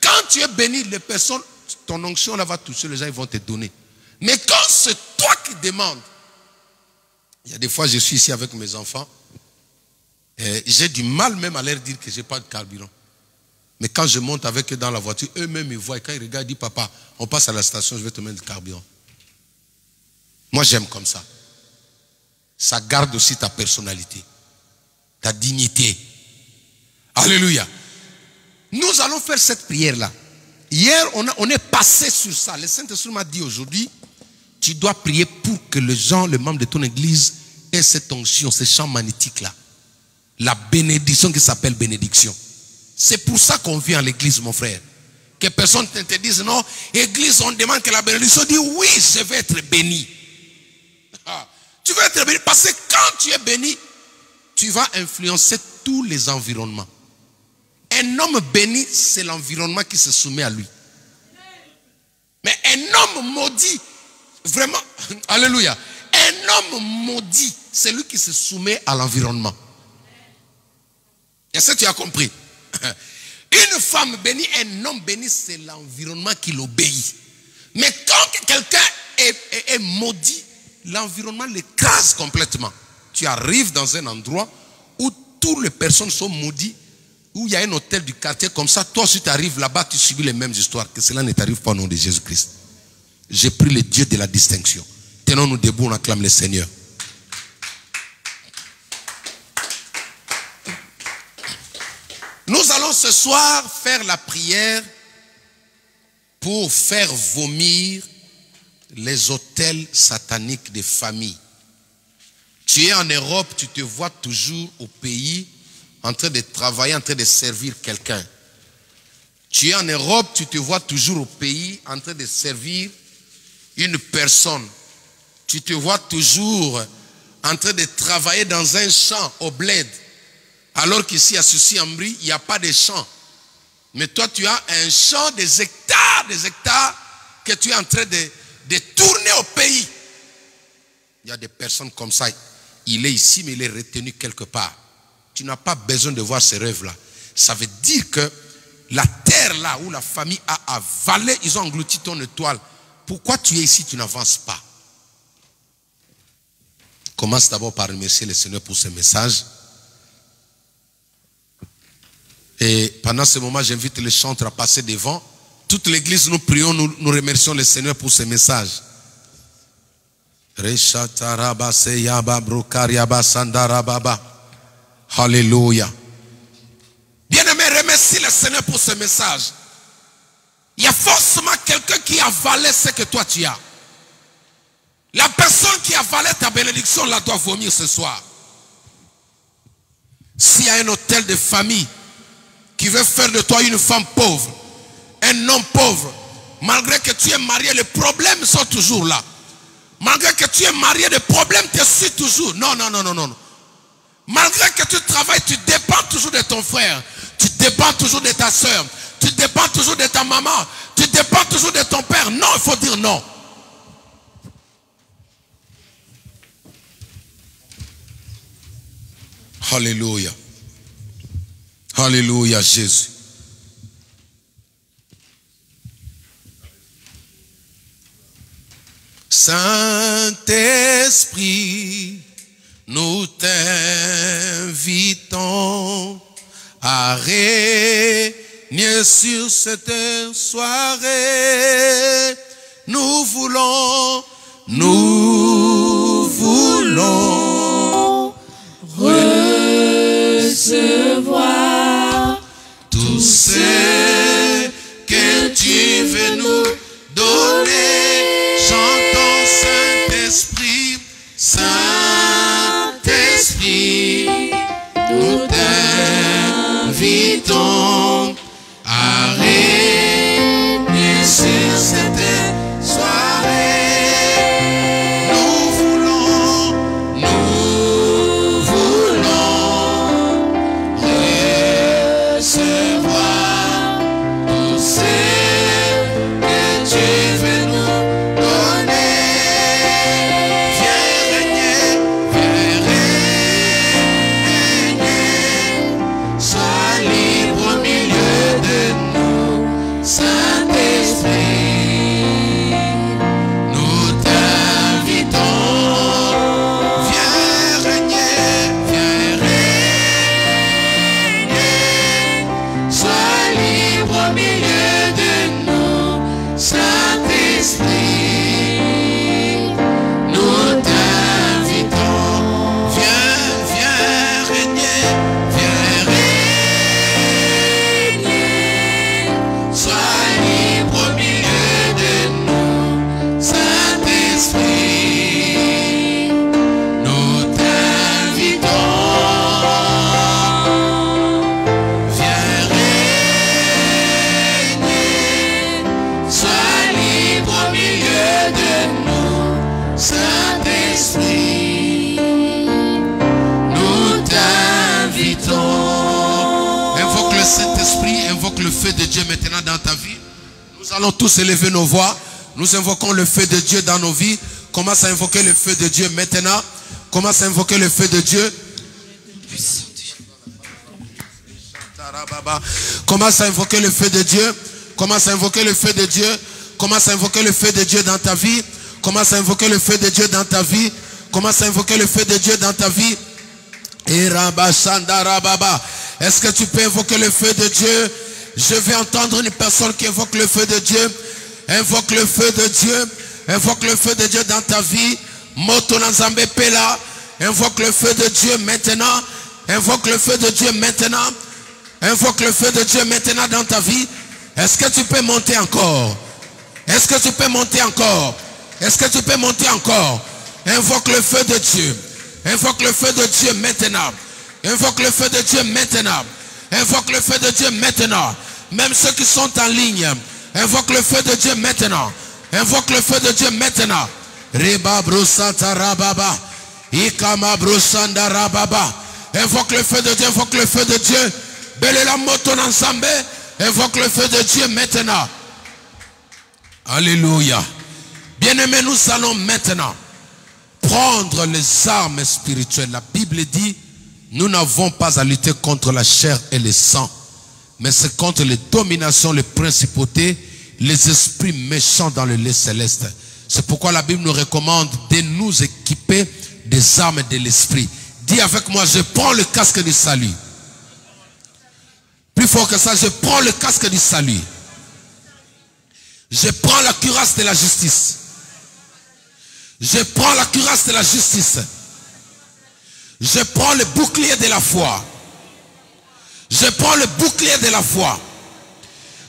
Quand tu es béni, les personnes, ton onction là va toucher, les gens ils vont te donner. Mais quand c'est toi qui demandes, il y a des fois je suis ici avec mes enfants, et j'ai du mal même à leur dire que je n'ai pas de carburant. Mais quand je monte avec eux dans la voiture, eux-mêmes ils voient, et quand ils regardent, ils disent, papa, on passe à la station, je vais te mettre du carburant. Moi j'aime comme ça. Ça garde aussi ta personnalité, ta dignité. Alléluia. Nous allons faire cette prière-là. Hier, on est passé sur ça. Le Saint-Esprit m'a dit aujourd'hui, tu dois prier pour que les gens, les membres de ton église, aient cette onction, ce champ magnétique-là. La bénédiction qui s'appelle bénédiction. C'est pour ça qu'on vient à l'église, mon frère. Que personne ne te dise, non, église, on demande que la bénédiction. Dit, oui, je vais être béni. Ah, tu vas être béni. Parce que quand tu es béni, tu vas influencer tous les environnements. Un homme béni, c'est l'environnement qui se soumet à lui. Mais un homme maudit, vraiment, alléluia. Un homme maudit, c'est lui qui se soumet à l'environnement. Est-ce que tu as compris? Une femme bénie, un homme béni, c'est l'environnement qui l'obéit. Mais quand quelqu'un est maudit, l'environnement l'écrase complètement. Tu arrives dans un endroit où toutes les personnes sont maudites, où il y a un hôtel du quartier comme ça, toi si tu arrives là-bas, tu subis les mêmes histoires. Que cela ne t'arrive pas au nom de Jésus-Christ. J'ai pris le Dieu de la distinction. Tenons-nous debout, on acclame le Seigneur. Nous allons ce soir faire la prière pour faire vomir les hôtels sataniques des familles. Tu es en Europe, tu te vois toujours au pays en train de travailler, en train de servir quelqu'un. Tu es en Europe, tu te vois toujours au pays en train de servir une personne. Tu te vois toujours en train de travailler dans un champ au bled. Alors qu'ici à Sucy-en-Brie, il n'y a pas de champ. Mais toi, tu as un champ des hectares que tu es en train de tourner au pays. Il y a des personnes comme ça. Il est ici, mais il est retenu quelque part. Tu n'as pas besoin de voir ces rêves-là. Ça veut dire que la terre là où la famille a avalé, ils ont englouti ton étoile. Pourquoi tu es ici, tu n'avances pas? Commence d'abord par remercier le Seigneur pour ce message. Et pendant ce moment, j'invite les chantres à passer devant. Toute l'église, nous prions, nous remercions le Seigneur pour ce message. Alléluia. Bien-aimé, remercie le Seigneur pour ce message. Il y a forcément quelqu'un qui a avalé ce que toi tu as. La personne qui a avalé ta bénédiction la doit vomir ce soir. S'il y a un hôtel de famille qui veut faire de toi une femme pauvre, un homme pauvre, malgré que tu es marié, les problèmes sont toujours là. Malgré que tu es marié, les problèmes te suivent toujours. Non, non, non, non, non. Malgré que tu travailles, tu dépends toujours de ton frère. Tu dépends toujours de ta soeur. Tu dépends toujours de ta maman. Tu dépends toujours de ton père. Non, il faut dire non. Alléluia. Alléluia, Jésus. Saint-Esprit, nous t'invitons à régner sur cette soirée. Nous voulons recevoir tout ce que tu veux nous donner. Chantons Saint-Esprit, Saint-Esprit, nous t'invitons à régner sur cette soirée. Saint-Esprit, nous t'invitons. Viens, viens régner, viens régner. Sois libre au milieu de nous, Saint-Esprit, nous t'invitons. Viens régner, sois libre au milieu de nous, Saint-Esprit, nous t'invitons. Invoque le Saint-Esprit, invoque le feu de Dieu maintenant dans ta vie. Nous allons tous élever nos voix. Nous invoquons le feu de Dieu dans nos vies. Commence à invoquer le feu de Dieu maintenant. Commence à invoquer le feu de Dieu. Commence à invoquer le feu de Dieu. Commence à invoquer le feu de Dieu. Commence à invoquer le feu de Dieu dans ta vie. Commence à invoquer le feu de Dieu dans ta vie. Commence à invoquer le feu de Dieu dans ta vie. Est-ce que tu peux invoquer le feu de Dieu? Je vais entendre une personne qui invoque le feu de Dieu. Invoque le feu de Dieu. Invoque le feu de Dieu dans ta vie. Motonazambe Pela. Invoque le feu de Dieu maintenant. Invoque le feu de Dieu maintenant. Invoque le feu de Dieu maintenant dans ta vie. Est-ce que tu peux monter encore? Est-ce que tu peux monter encore? Est-ce que tu peux monter encore? Invoque le feu de Dieu. Invoque le feu de Dieu maintenant. Invoque le feu de Dieu maintenant. Invoque le feu de Dieu maintenant. Même ceux qui sont en ligne, invoque le feu de Dieu maintenant. Invoque le feu de Dieu maintenant. Reba brosata rababa. Ikama brosanda rababa. Invoque le feu de Dieu, invoque le feu de Dieu. Belela moton ensemble. Invoque le feu de Dieu maintenant. Alléluia. Bien-aimés, nous allons maintenant prendre les armes spirituelles. La Bible dit, nous n'avons pas à lutter contre la chair et le sang, mais c'est contre les dominations, les principautés, les esprits méchants dans le lieu céleste. C'est pourquoi la Bible nous recommande de nous équiper des armes de l'esprit. Dis avec moi, je prends le casque du salut. Plus fort que ça, je prends le casque du salut. Je prends la cuirasse de la justice. Je prends la cuirasse de la justice. Je prends le bouclier de la foi. Je prends le bouclier de la foi.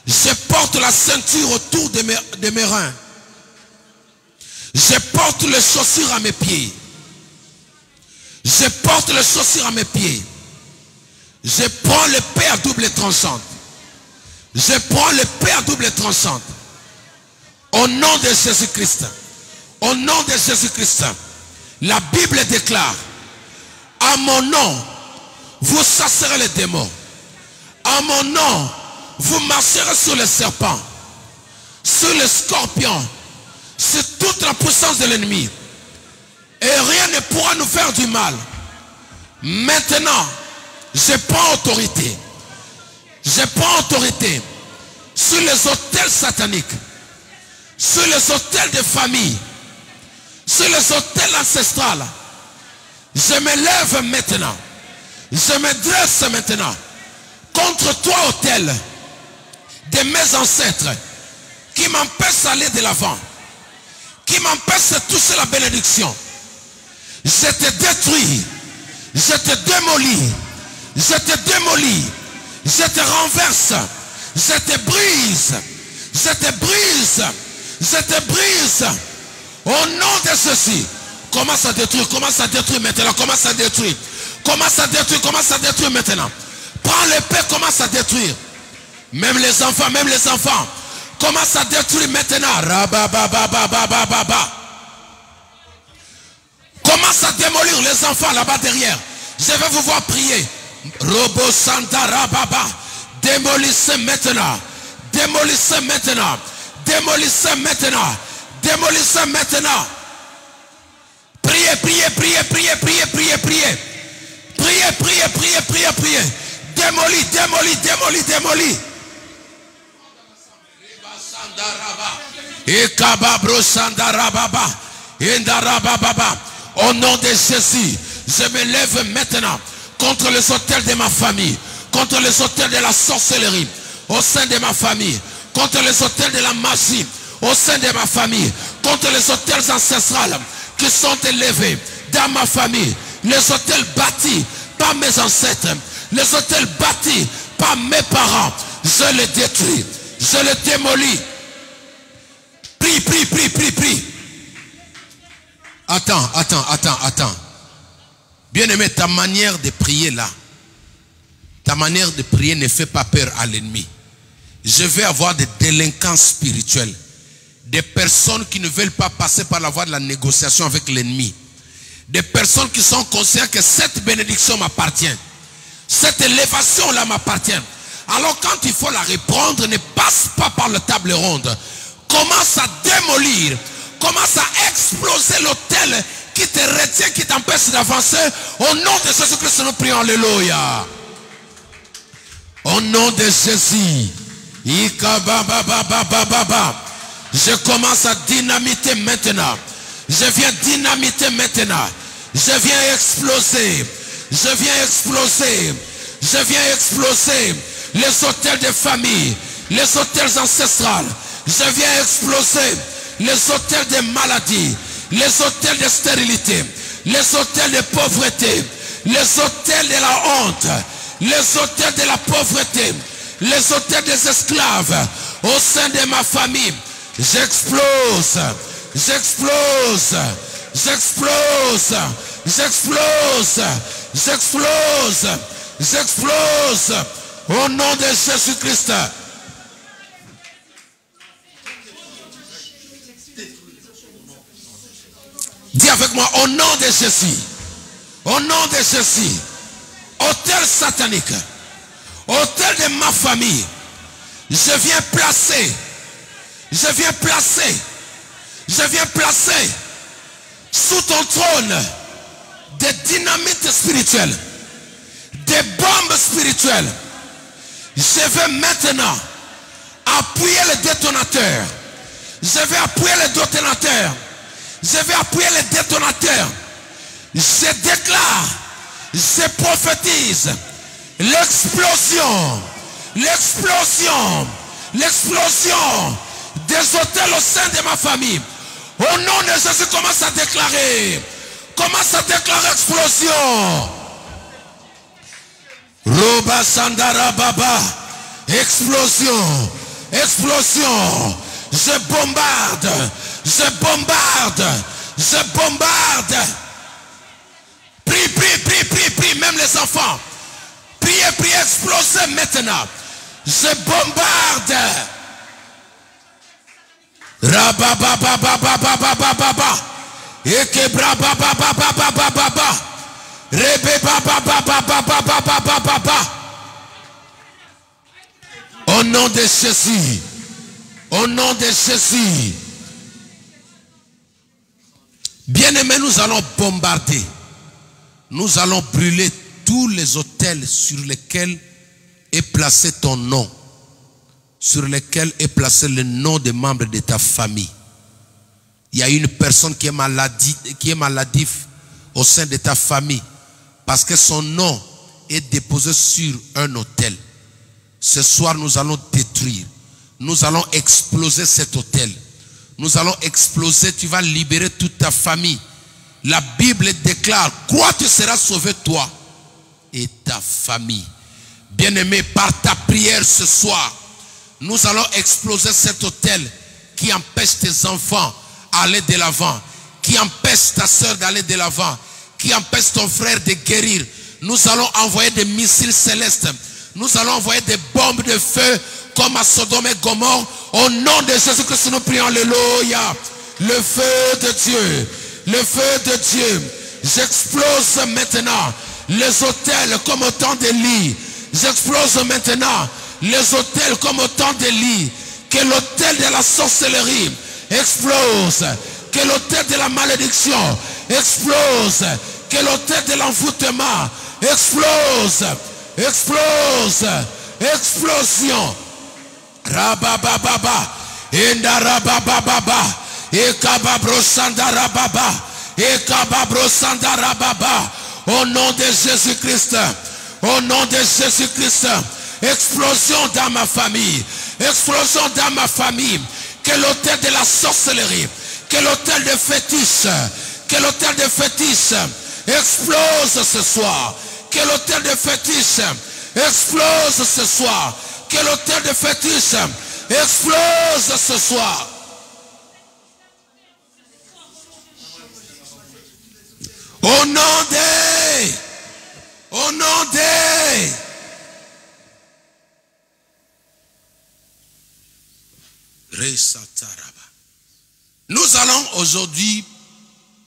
Je porte la ceinture autour de mes reins. Je porte les chaussures à mes pieds. Je porte les chaussures à mes pieds. Je prends l'épée à double tranchante. Je prends l'épée à double tranchante. Au nom de Jésus-Christ. Au nom de Jésus-Christ. La Bible déclare, à mon nom, vous chasserez les démons. À mon nom, vous marcherez sur les serpents, sur les scorpions, sur toute la puissance de l'ennemi. Et rien ne pourra nous faire du mal. Maintenant, je prends autorité. Je prends autorité sur les autels sataniques, sur les autels de famille, sur les autels ancestrales. Je me lève maintenant. Je me dresse maintenant contre toi, autel de mes ancêtres qui m'empêchent d'aller de l'avant, qui m'empêchent de toucher la bénédiction. Je te détruis, je te démolis, je te démolis, je te renverse, je te brise, je te brise, je te brise. Au nom de Jésus, commence à détruire maintenant, commence à détruire. Commence à détruire, commence à détruire maintenant. Prends l'épée, commence à détruire. Même les enfants, commence à détruire maintenant. Commence à démolir les enfants là-bas derrière. Je vais vous voir prier. Robo Santa Rababa. Démolissez maintenant. Démolissez maintenant. Démolissez maintenant. Démolissez maintenant. Priez, priez, priez, priez, priez, priez, priez. Priez, priez, priez, priez, priez. Démolis, démolis, démolis, démolis. Au nom de Jésus, je me lève maintenant contre les autels de ma famille, contre les autels de la sorcellerie au sein de ma famille, contre les autels de la magie au sein de ma famille, contre les autels ancestrales qui sont élevés dans ma famille, les autels bâtis par mes ancêtres, les autels bâtis par mes parents, je les détruis, je les démolis. Prie, prie, prie, prie, prie. Attends. Bien-aimé, ta manière de prier là, ta manière de prier ne fait pas peur à l'ennemi. Je vais avoir des délinquants spirituels, des personnes qui ne veulent pas passer par la voie de la négociation avec l'ennemi, des personnes qui sont conscientes que cette bénédiction m'appartient, cette élévation là m'appartient. Alors quand il faut la reprendre, ne passe pas par la table ronde. Commence à démolir, commence à exploser l'autel qui te retient, qui t'empêche d'avancer. Au nom de Jésus-Christ, nous prions. Alléluia. Au nom de Jésus. Je commence à dynamiter maintenant. Je viens dynamiter maintenant. Je viens exploser. Je viens exploser. Je viens exploser les autels de famille, les autels ancestrales. Je viens exploser les autels de maladie, les autels de stérilité, les autels de pauvreté, les autels de la honte, les autels de la pauvreté, les autels des esclaves au sein de ma famille. J'explose, j'explose, j'explose, j'explose, j'explose, j'explose au nom de Jésus-Christ. Dis avec moi, au nom de Jésus, au nom de Jésus, autel satanique, autel de ma famille, je viens placer sous ton trône des dynamites spirituelles, des bombes spirituelles. Je vais maintenant appuyer les détonateurs. Je vais appuyer les détonateurs. Je vais appuyer les détonateurs. Je déclare, je prophétise l'explosion, l'explosion, l'explosion des hôtels au sein de ma famille. Au nom de Jésus, commence à déclarer explosion. Roba Sandara Baba, explosion, explosion. Je bombarde, je bombarde, je bombarde. Prie, prie, prie, prie, prie, même les enfants. Priez, priez, explosez maintenant. Je bombarde. Rabababababababababa. Ekebrabababababababa. Rebebabababababababa. Au nom de Jésus. Au nom de Jésus. Bien-aimés, nous allons bombarder. Nous allons brûler tous les autels sur lesquels est placé ton nom. Sur lesquels est placé le nom des membres de ta famille. Il y a une personne qui est maladif au sein de ta famille. Parce que son nom est déposé sur un autel. Ce soir, nous allons détruire. Nous allons exploser cet autel. Nous allons exploser, tu vas libérer toute ta famille. La Bible déclare, crois tu seras sauvé toi et ta famille. Bien-aimé, par ta prière ce soir, nous allons exploser cet autel qui empêche tes enfants d'aller de l'avant, qui empêche ta soeur d'aller de l'avant, qui empêche ton frère de guérir. Nous allons envoyer des missiles célestes. Nous allons envoyer des bombes de feu comme à Sodome et Gomorrhe. Au nom de Jésus-Christ, nous prions. Alléluia. Le feu de Dieu. Le feu de Dieu. J'explose maintenant les autels comme autant de lits. J'explose maintenant les autels comme autant de lits. Que l'autel de la sorcellerie explose. Que l'autel de la malédiction explose. Que l'autel de l'envoûtement explose. Explose. Explosion. Rabababa. Indarabababa. Ekababro sandarababa. Ekababro sandarababa. Au nom de Jésus-Christ. Au nom de Jésus-Christ. Explosion dans ma famille. Explosion dans ma famille. que l'autel de la sorcellerie, que l'autel de fétiche, que l'autel de fétiche explose ce soir. Que l'autel de fétiche explose ce soir. Que l'autel de fétiche explose ce soir. Au nom des nous allons aujourd'hui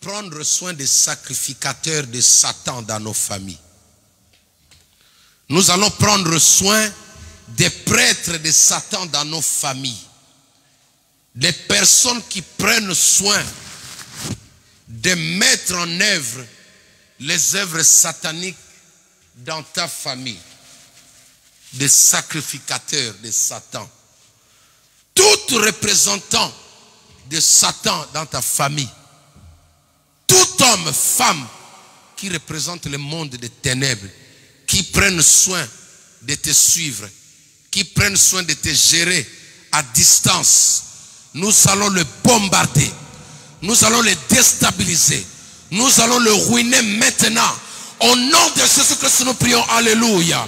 prendre soin des sacrificateurs de Satan dans nos familles. Nous allons prendre soin des prêtres de Satan dans nos familles. Des personnes qui prennent soin de mettre en œuvre les œuvres sataniques dans ta famille. Des sacrificateurs de Satan. Tout représentant de Satan dans ta famille. Tout homme, femme qui représente le monde des ténèbres, qui prennent soin de te suivre, qui prennent soin de te gérer à distance, nous allons le bombarder, nous allons le déstabiliser, nous allons le ruiner maintenant. Au nom de Jésus-Christ, nous prions, alléluia.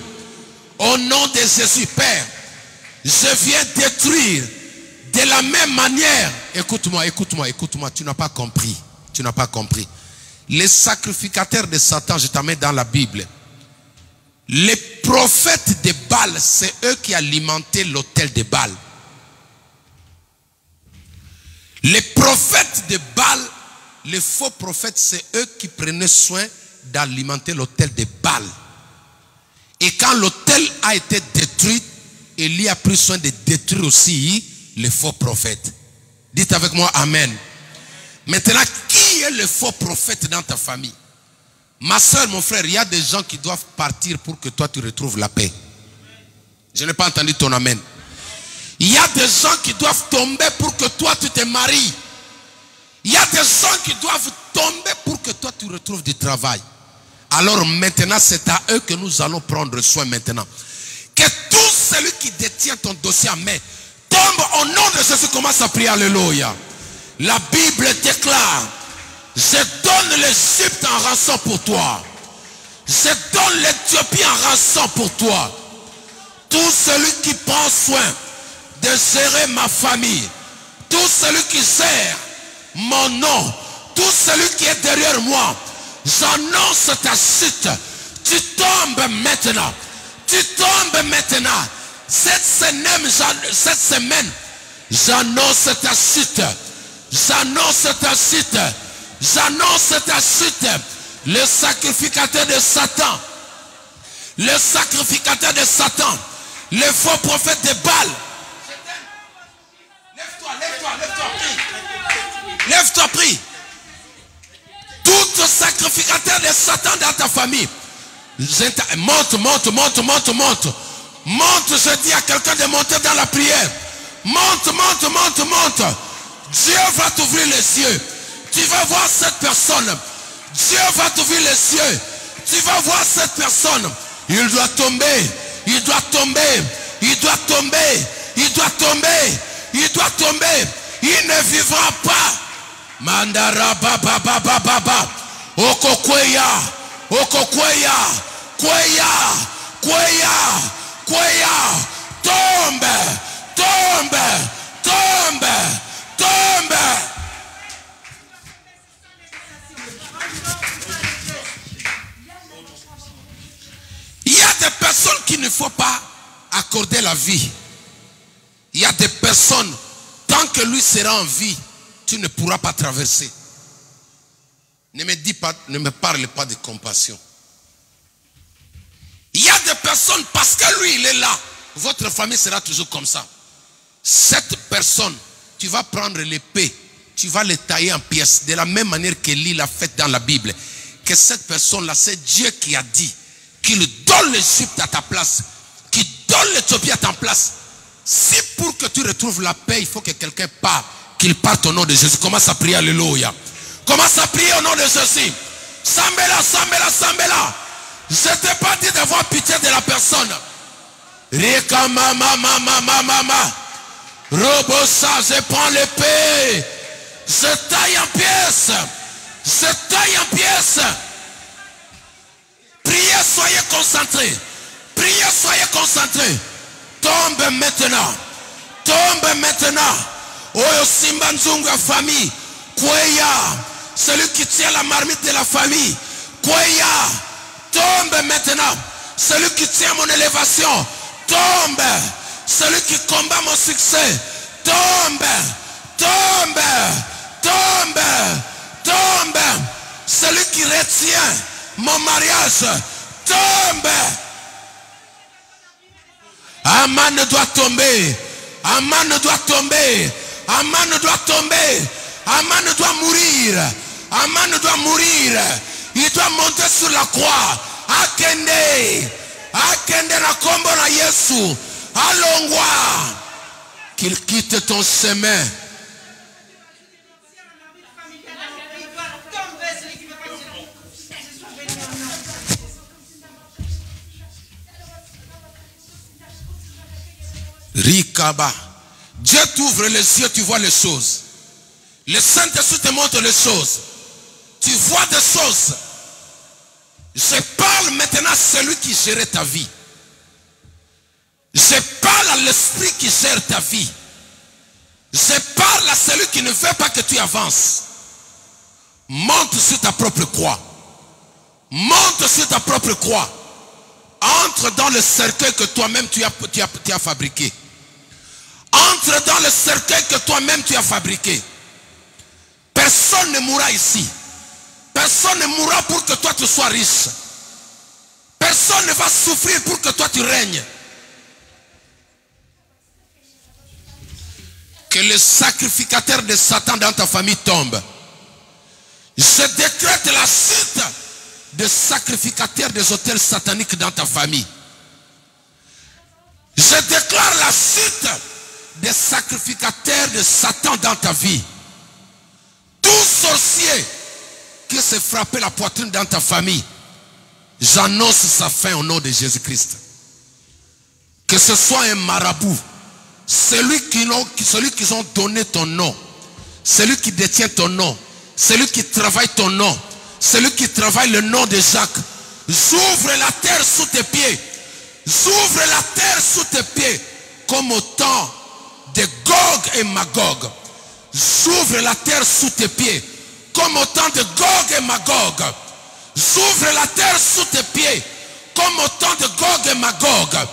Au nom de Jésus, Père, je viens détruire de la même manière. Écoute-moi, tu n'as pas compris. Tu n'as pas compris. Les sacrificateurs de Satan, je t'amène dans la Bible. Les prophètes de Baal, c'est eux qui alimentaient l'autel de Baal. Les prophètes de Baal, les faux prophètes, c'est eux qui prenaient soin d'alimenter l'autel de Baal. Et quand l'autel a été détruit, Élie a pris soin de détruire aussi les faux prophètes. Dites avec moi amen. Maintenant, qui est le faux prophète dans ta famille? Ma soeur, mon frère, il y a des gens qui doivent partir pour que toi tu retrouves la paix. Je n'ai pas entendu ton amen. Il y a des gens qui doivent tomber pour que toi tu te maries. Il y a des gens qui doivent tomber pour que toi tu retrouves du travail. Alors maintenant, c'est à eux que nous allons prendre soin maintenant. Que tout celui qui détient ton dossier en main tombe au nom de Jésus. Commence à prier, alléluia. La Bible déclare: je donne l'Égypte en rançon pour toi. Je donne l'Éthiopie en rançon pour toi. Tout celui qui prend soin de gérer ma famille, tout celui qui gère mon nom, tout celui qui est derrière moi, j'annonce ta chute. Tu tombes maintenant. Tu tombes maintenant. Cette semaine, j'annonce ta chute. J'annonce ta chute. J'annonce ta chute. Le sacrificateur de Satan. Le sacrificateur de Satan. Le faux prophète de Baal. Lève-toi, prie. Lève-toi, prie. Tout sacrificateur de Satan dans ta famille. Monte. Monte, je dis à quelqu'un de monter dans la prière. Monte. Dieu va t'ouvrir les yeux. Tu vas voir cette personne. Dieu va t'ouvrir les yeux. Tu vas voir cette personne. Il doit tomber. Il doit tomber. Il doit tomber. Il doit tomber. Il doit tomber. Il ne vivra pas. Mandara baba. Okokweya. Tombe. Il y a des personnes qu'il ne faut pas accorder la vie. Il y a des personnes, tant que lui sera en vie, tu ne pourras pas traverser. Ne me parle pas de compassion. Il y a des personnes, parce que lui il est là, votre famille sera toujours comme ça. Cette personne, tu vas prendre l'épée, tu vas le tailler en pièces, de la même manière qu'Élie l'a fait dans la Bible. Que cette personne-là, c'est Dieu qui a dit qu'il donne l'Égypte à ta place, qu'il donne l'Éthiopie à ta place. Si pour que tu retrouves la paix, il faut que quelqu'un parte, qu'il parte au nom de Jésus. Commence à prier, alléluia. Commence à prier au nom de Jésus. Sambela. Je ne t'ai pas dit d'avoir pitié de la personne. Rika mama. Robosa, je prends l'épée. Je taille en pièces. Je taille en pièces. Priez, soyez concentrés. Priez, soyez concentrés. Tombe maintenant. Tombe maintenant. Oyo Simba Nzunga famille. Kweya. Celui qui tient la marmite de la famille. Kweya. Tombe maintenant. Celui qui tient mon élévation. Tombe. Celui qui combat mon succès. Tombe. Tombe. Tombe. Tombe. Celui qui retient mon mariage. Tombe. Aman doit tomber. Aman doit tomber. Aman doit tomber. Aman doit mourir. Aman doit mourir. Il doit monter sur la croix. Akende. Akende na kombo na Yesu. Alongwa. Qu'il quitte ton chemin. Rikaba. Dieu t'ouvre les yeux, tu vois les choses. Le Saint-Esprit te montre les choses. Tu vois des choses. Je parle maintenant à celui qui gère ta vie. Je parle à l'esprit qui gère ta vie. Je parle à celui qui ne veut pas que tu avances. Monte sur ta propre croix. Monte sur ta propre croix. Entre dans le cercueil que toi-même tu as fabriqué. Entre dans le cercueil que toi-même tu as fabriqué. Personne ne mourra ici. Personne ne mourra pour que toi tu sois riche. Personne ne va souffrir pour que toi tu règnes. Que le sacrificateur de Satan dans ta famille tombe. Je décrète la chute des sacrificateurs des autels sataniques dans ta famille. Je déclare la chute des sacrificateurs de Satan dans ta vie. Tout sorcier qui s'est frappé la poitrine dans ta famille, j'annonce sa fin au nom de Jésus-Christ. Que ce soit un marabout, celui qui ont donné ton nom, celui qui détient ton nom, celui qui travaille ton nom, celui qui travaille le nom de Jacques, j'ouvre la terre sous tes pieds. J'ouvre la terre sous tes pieds comme au temps de Gog et Magog. J'ouvre la terre sous tes pieds comme au temps de Gog et Magog. J'ouvre la terre sous tes pieds comme au temps de Gog et Magog.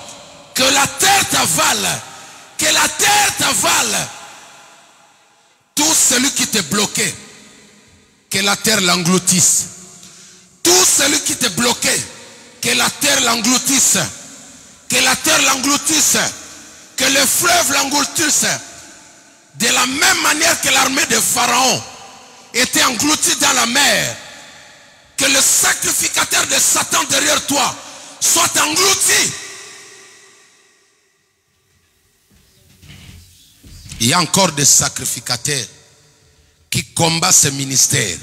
Que la terre t'avale. Que la terre t'avale. Tout celui qui t'est bloqué, que la terre l'engloutisse. Tout celui qui t'est bloqué, que la terre l'engloutisse. Que la terre l'engloutisse. Que le fleuve l'engloutisse. De la même manière que l'armée de Pharaon était engloutie dans la mer. Que le sacrificateur de Satan derrière toi soit englouti. Il y a encore des sacrificateurs qui combattent ce ministère.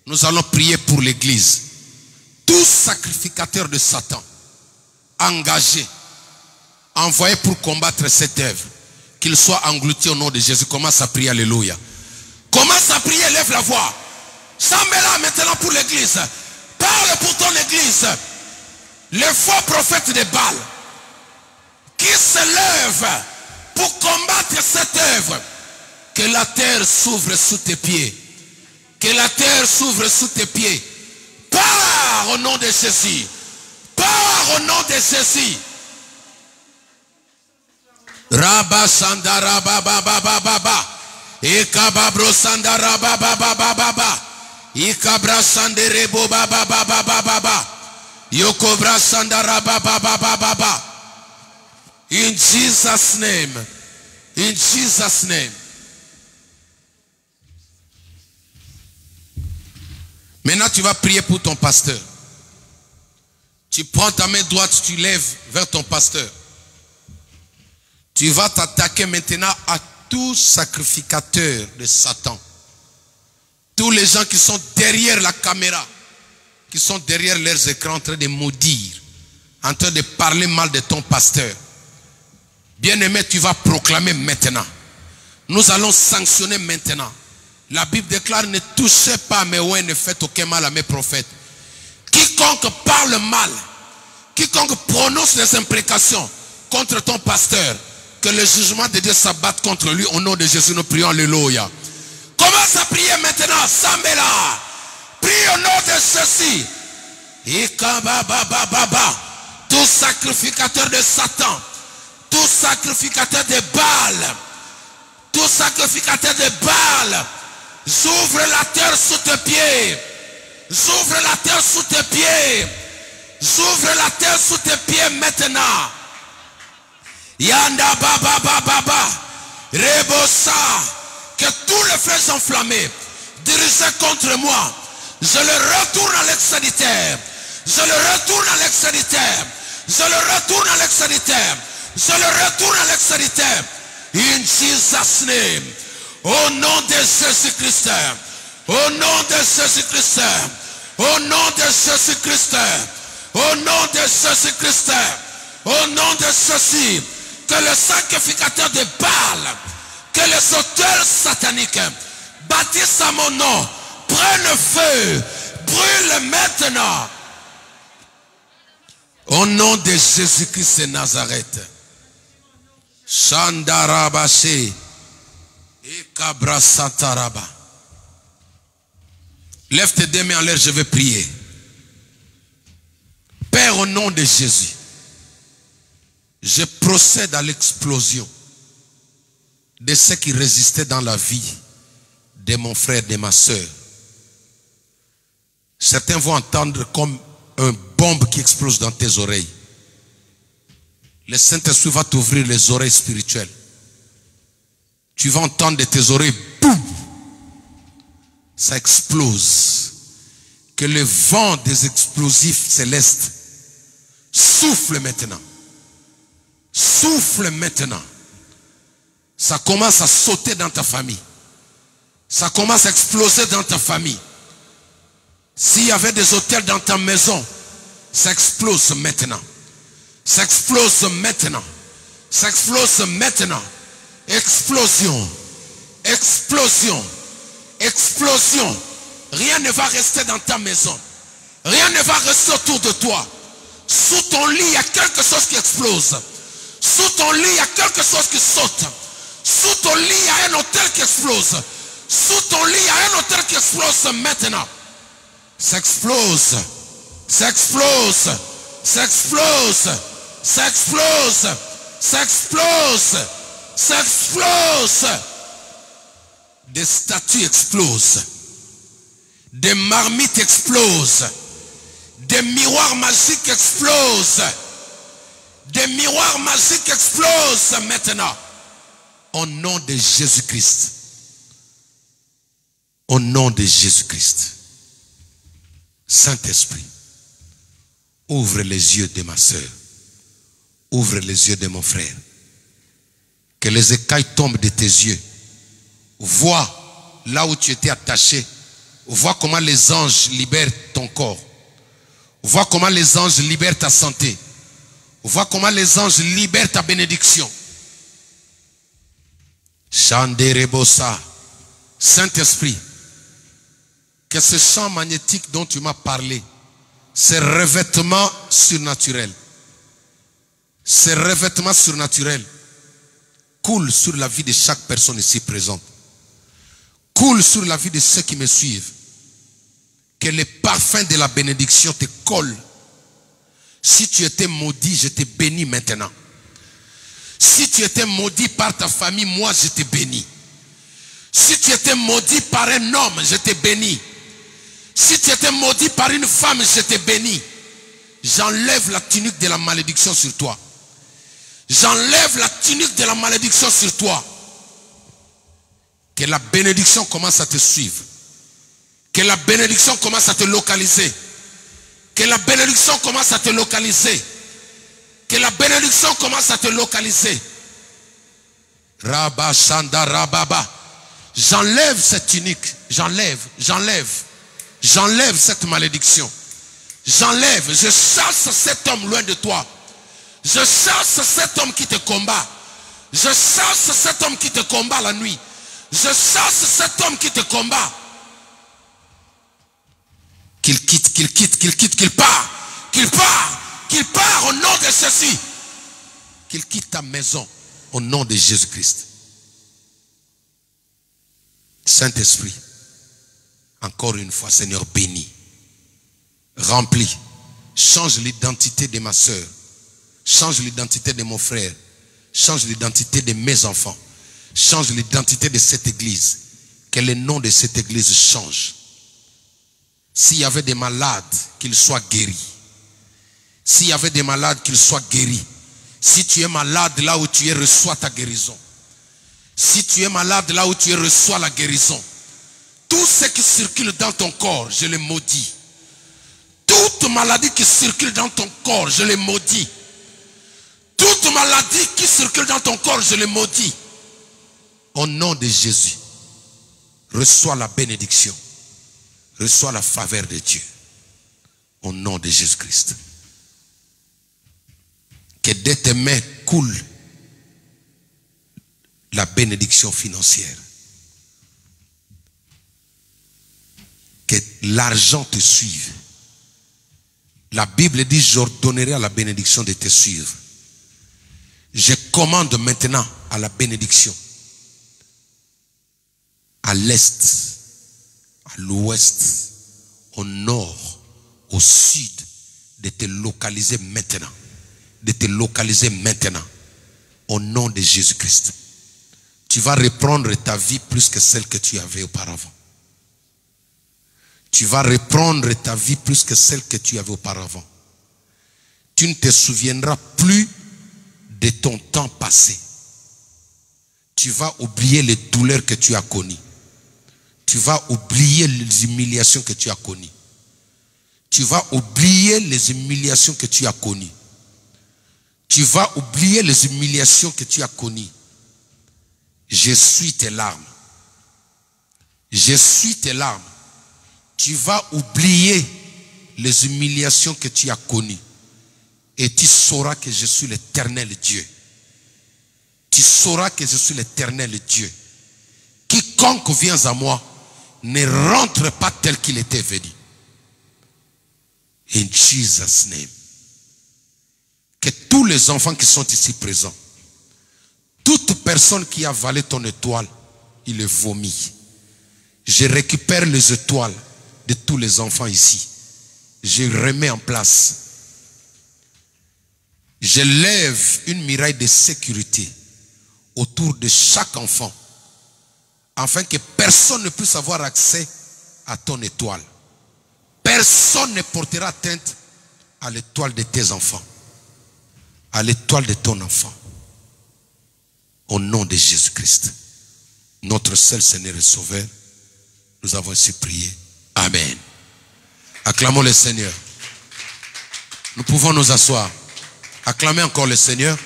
Nous allons prier pour l'église. Tout sacrificateur de Satan engagé, envoyé pour combattre cette œuvre, qu'il soit englouti au nom de Jésus. Commence à prier, alléluia. Commence à prier, lève la voix. Chambela maintenant pour l'église. Parle pour ton église. Les faux prophètes de Baal qui se lèvent pour combattre cette œuvre. Que la terre s'ouvre sous tes pieds. Que la terre s'ouvre sous tes pieds. Pars au nom de Jésus. Pars au nom de Jésus. Rabba Sandara Baba Baba Baba. Ekababro Sandara Baba Baba Baba. Ikabra Sanderebo Baba Baba Baba. Yokobra Sandara Baba Baba Baba. In Jesus' name. In Jesus' name. Maintenant, tu vas prier pour ton pasteur. Tu prends ta main droite, tu lèves vers ton pasteur. Tu vas t'attaquer maintenant à tout sacrificateur de Satan. Tous les gens qui sont derrière la caméra, qui sont derrière leurs écrans en train de maudire, en train de parler mal de ton pasteur. Bien-aimé, tu vas proclamer maintenant. Nous allons sanctionner maintenant. La Bible déclare, ne touchez pas à mes oins, ne faites aucun mal à mes prophètes. Quiconque parle mal, quiconque prononce des imprécations contre ton pasteur, que le jugement de Dieu s'abatte contre lui. Au nom de Jésus, nous prions. Alléluia. Commence à prier maintenant. Sambela. Prie au nom de ceci. Tout sacrificateur de Satan, tout sacrificateur de Baal, tout sacrificateur de Baal, j'ouvre la terre sous tes pieds. J'ouvre la terre sous tes pieds. J'ouvre la terre sous tes pieds maintenant. Yanda baba baba Rebosa. Que tous les feux enflammés dirigés contre moi, je le retourne à l'extrémitaire. Je le retourne à l'extrémitaire. Je le retourne à l'extrémitaire. Je le retourne à l'extrémitaire. In Jesus' name. Au nom de Jésus-Christ. Au nom de Jésus-Christ. Au nom de Jésus-Christ. Au nom de Jésus-Christ. Au nom de ceci. Que le sacrificateur de Baal, que les auteurs sataniques bâtissent à mon nom, prennent feu, brûlent maintenant. Au nom de Jésus-Christ de Nazareth. Shandarabache et Kabra Sataraba. Lève tes deux mains en l'air, je vais prier. Père, au nom de Jésus, je procède à l'explosion de ce qui résistait dans la vie de mon frère, de ma soeur. Certains vont entendre comme une bombe qui explose dans tes oreilles. Le Saint-Esprit va t'ouvrir les oreilles spirituelles. Tu vas entendre de tes oreilles, boum, ça explose. Que le vent des explosifs célestes souffle maintenant. Souffle maintenant. Ça commence à sauter dans ta famille. Ça commence à exploser dans ta famille. S'il y avait des hôtels dans ta maison, ça explose maintenant. Ça explose maintenant. Ça explose maintenant. Explosion. Explosion. Explosion. Rien ne va rester dans ta maison. Rien ne va rester autour de toi. Sous ton lit, il y a quelque chose qui explose. Sous ton lit, il y a quelque chose qui saute. Sous ton lit, il y a un hôtel qui explose. Sous ton lit, il y a un hôtel qui explose maintenant. Ça explose. Ça explose. Ça explose. Ça explose. Ça explose. Ça explose. Des statues explosent. Des marmites explosent. Des miroirs magiques explosent. Des miroirs magiques explosent maintenant. Au nom de Jésus-Christ. Au nom de Jésus-Christ. Saint-Esprit, ouvre les yeux de ma soeur. Ouvre les yeux de mon frère. Que les écailles tombent de tes yeux. Vois là où tu étais attaché. Vois comment les anges libèrent ton corps. Vois comment les anges libèrent ta santé. Vois comment les anges libèrent ta bénédiction. Chanderebosa. Saint-Esprit, que ce champ magnétique dont tu m'as parlé, ce revêtement surnaturel, coule sur la vie de chaque personne ici présente. Coule sur la vie de ceux qui me suivent. Que le parfum de la bénédiction te colle. Si tu étais maudit, je te bénis maintenant. Si tu étais maudit par ta famille, moi je te bénis. Si tu étais maudit par un homme, je te bénis. Si tu étais maudit par une femme, je te bénis. J'enlève la tunique de la malédiction sur toi. J'enlève la tunique de la malédiction sur toi. Que la bénédiction commence à te suivre. Que la bénédiction commence à te localiser. Que la bénédiction commence à te localiser. Que la bénédiction commence à te localiser. Rabba Shanda Rababa. J'enlève cette tunique. J'enlève cette malédiction. J'enlève. Je chasse cet homme loin de toi. Je chasse cet homme qui te combat. Je chasse cet homme qui te combat la nuit. Je chasse cet homme qui te combat. Qu'il quitte, qu'il part. Qu'il part au nom de Jésus. Qu'il quitte ta maison au nom de Jésus-Christ. Saint-Esprit, encore une fois, Seigneur, bénis, remplis, change l'identité de ma soeur, change l'identité de mon frère, change l'identité de mes enfants, change l'identité de cette église, que le nom de cette église change. S'il y avait des malades, qu'ils soient guéris. S'il y avait des malades, qu'ils soient guéris. Si tu es malade là où tu es, reçois ta guérison. Si tu es malade là où tu es, reçois la guérison. Tout ce qui circule dans ton corps, je le maudis. Toute maladie qui circule dans ton corps, je le maudis. Toute maladie qui circule dans ton corps, je le maudis. Au nom de Jésus, reçois la bénédiction. Reçois la faveur de Dieu. Au nom de Jésus-Christ. Que de tes mains coule la bénédiction financière. Que l'argent te suive. La Bible dit, j'ordonnerai à la bénédiction de te suivre. Je commande maintenant à la bénédiction. À l'est, à l'ouest, au nord, au sud, de te localiser maintenant. De te localiser maintenant. Au nom de Jésus-Christ. Tu vas reprendre ta vie plus que celle que tu avais auparavant. Tu vas reprendre ta vie plus que celle que tu avais auparavant. Tu ne te souviendras plus de ton temps passé. Tu vas oublier les douleurs que tu as connues. Tu vas oublier les humiliations que tu as connues. Tu vas oublier les humiliations que tu as connues. Tu vas oublier les humiliations que tu as connues. Je suis tes larmes. Je suis tes larmes. Tu vas oublier les humiliations que tu as connues. Et tu sauras que je suis l'Éternel Dieu. Tu sauras que je suis l'Éternel Dieu. Quiconque vient à moi ne rentre pas tel qu'il était venu. In Jesus' name. Que tous les enfants qui sont ici présents, toute personne qui a avalé ton étoile, il le vomit. Je récupère les étoiles de tous les enfants ici. Je remets en place. Je lève une muraille de sécurité autour de chaque enfant, afin que personne ne puisse avoir accès à ton étoile. Personne ne portera atteinte à l'étoile de tes enfants, à l'étoile de ton enfant. Au nom de Jésus-Christ, notre seul Seigneur et Sauveur, nous avons ainsi prié. Amen. Acclamons le Seigneur. Nous pouvons nous asseoir. Acclamez encore le Seigneur.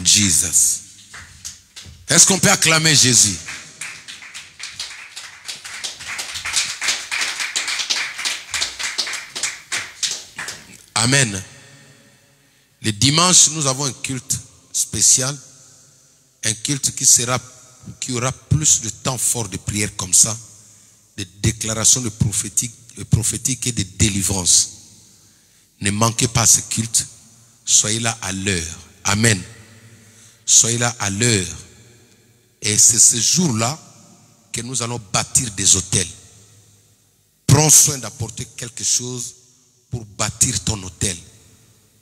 Jesus. Est-ce qu'on peut acclamer Jésus? Amen. Le dimanche, nous avons un culte spécial. Un culte qui aura plus de temps fort de prière comme ça. De déclarations de prophétique et de délivrance. Ne manquez pas ce culte. Soyez là à l'heure. Amen. Soyez là à l'heure. Et c'est ce jour-là que nous allons bâtir des hôtels. Prends soin d'apporter quelque chose pour bâtir ton hôtel.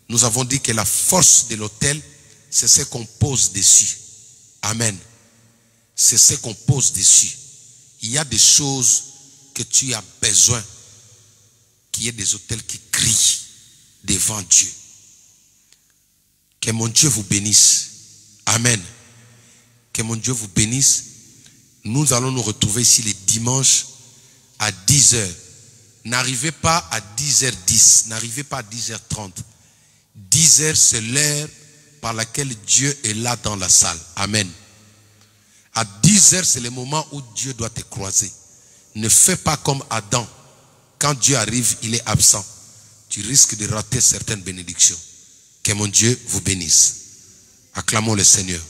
Nous avons dit que la force de l'hôtel, c'est ce qu'on pose dessus. Amen. C'est ce qu'on pose dessus. Il y a des choses que tu as besoin, qu'il y ait des hôtels qui crient devant Dieu. Que mon Dieu vous bénisse. Amen. Que mon Dieu vous bénisse. Nous allons nous retrouver ici les dimanches à 10h. N'arrivez pas à 10h10. N'arrivez pas à 10h30. 10h, c'est l'heure par laquelle Dieu est là dans la salle. Amen. À 10h, c'est le moment où Dieu doit te croiser. Ne fais pas comme Adam. Quand Dieu arrive, il est absent. Tu risques de rater certaines bénédictions. Que mon Dieu vous bénisse. Acclamons le Seigneur.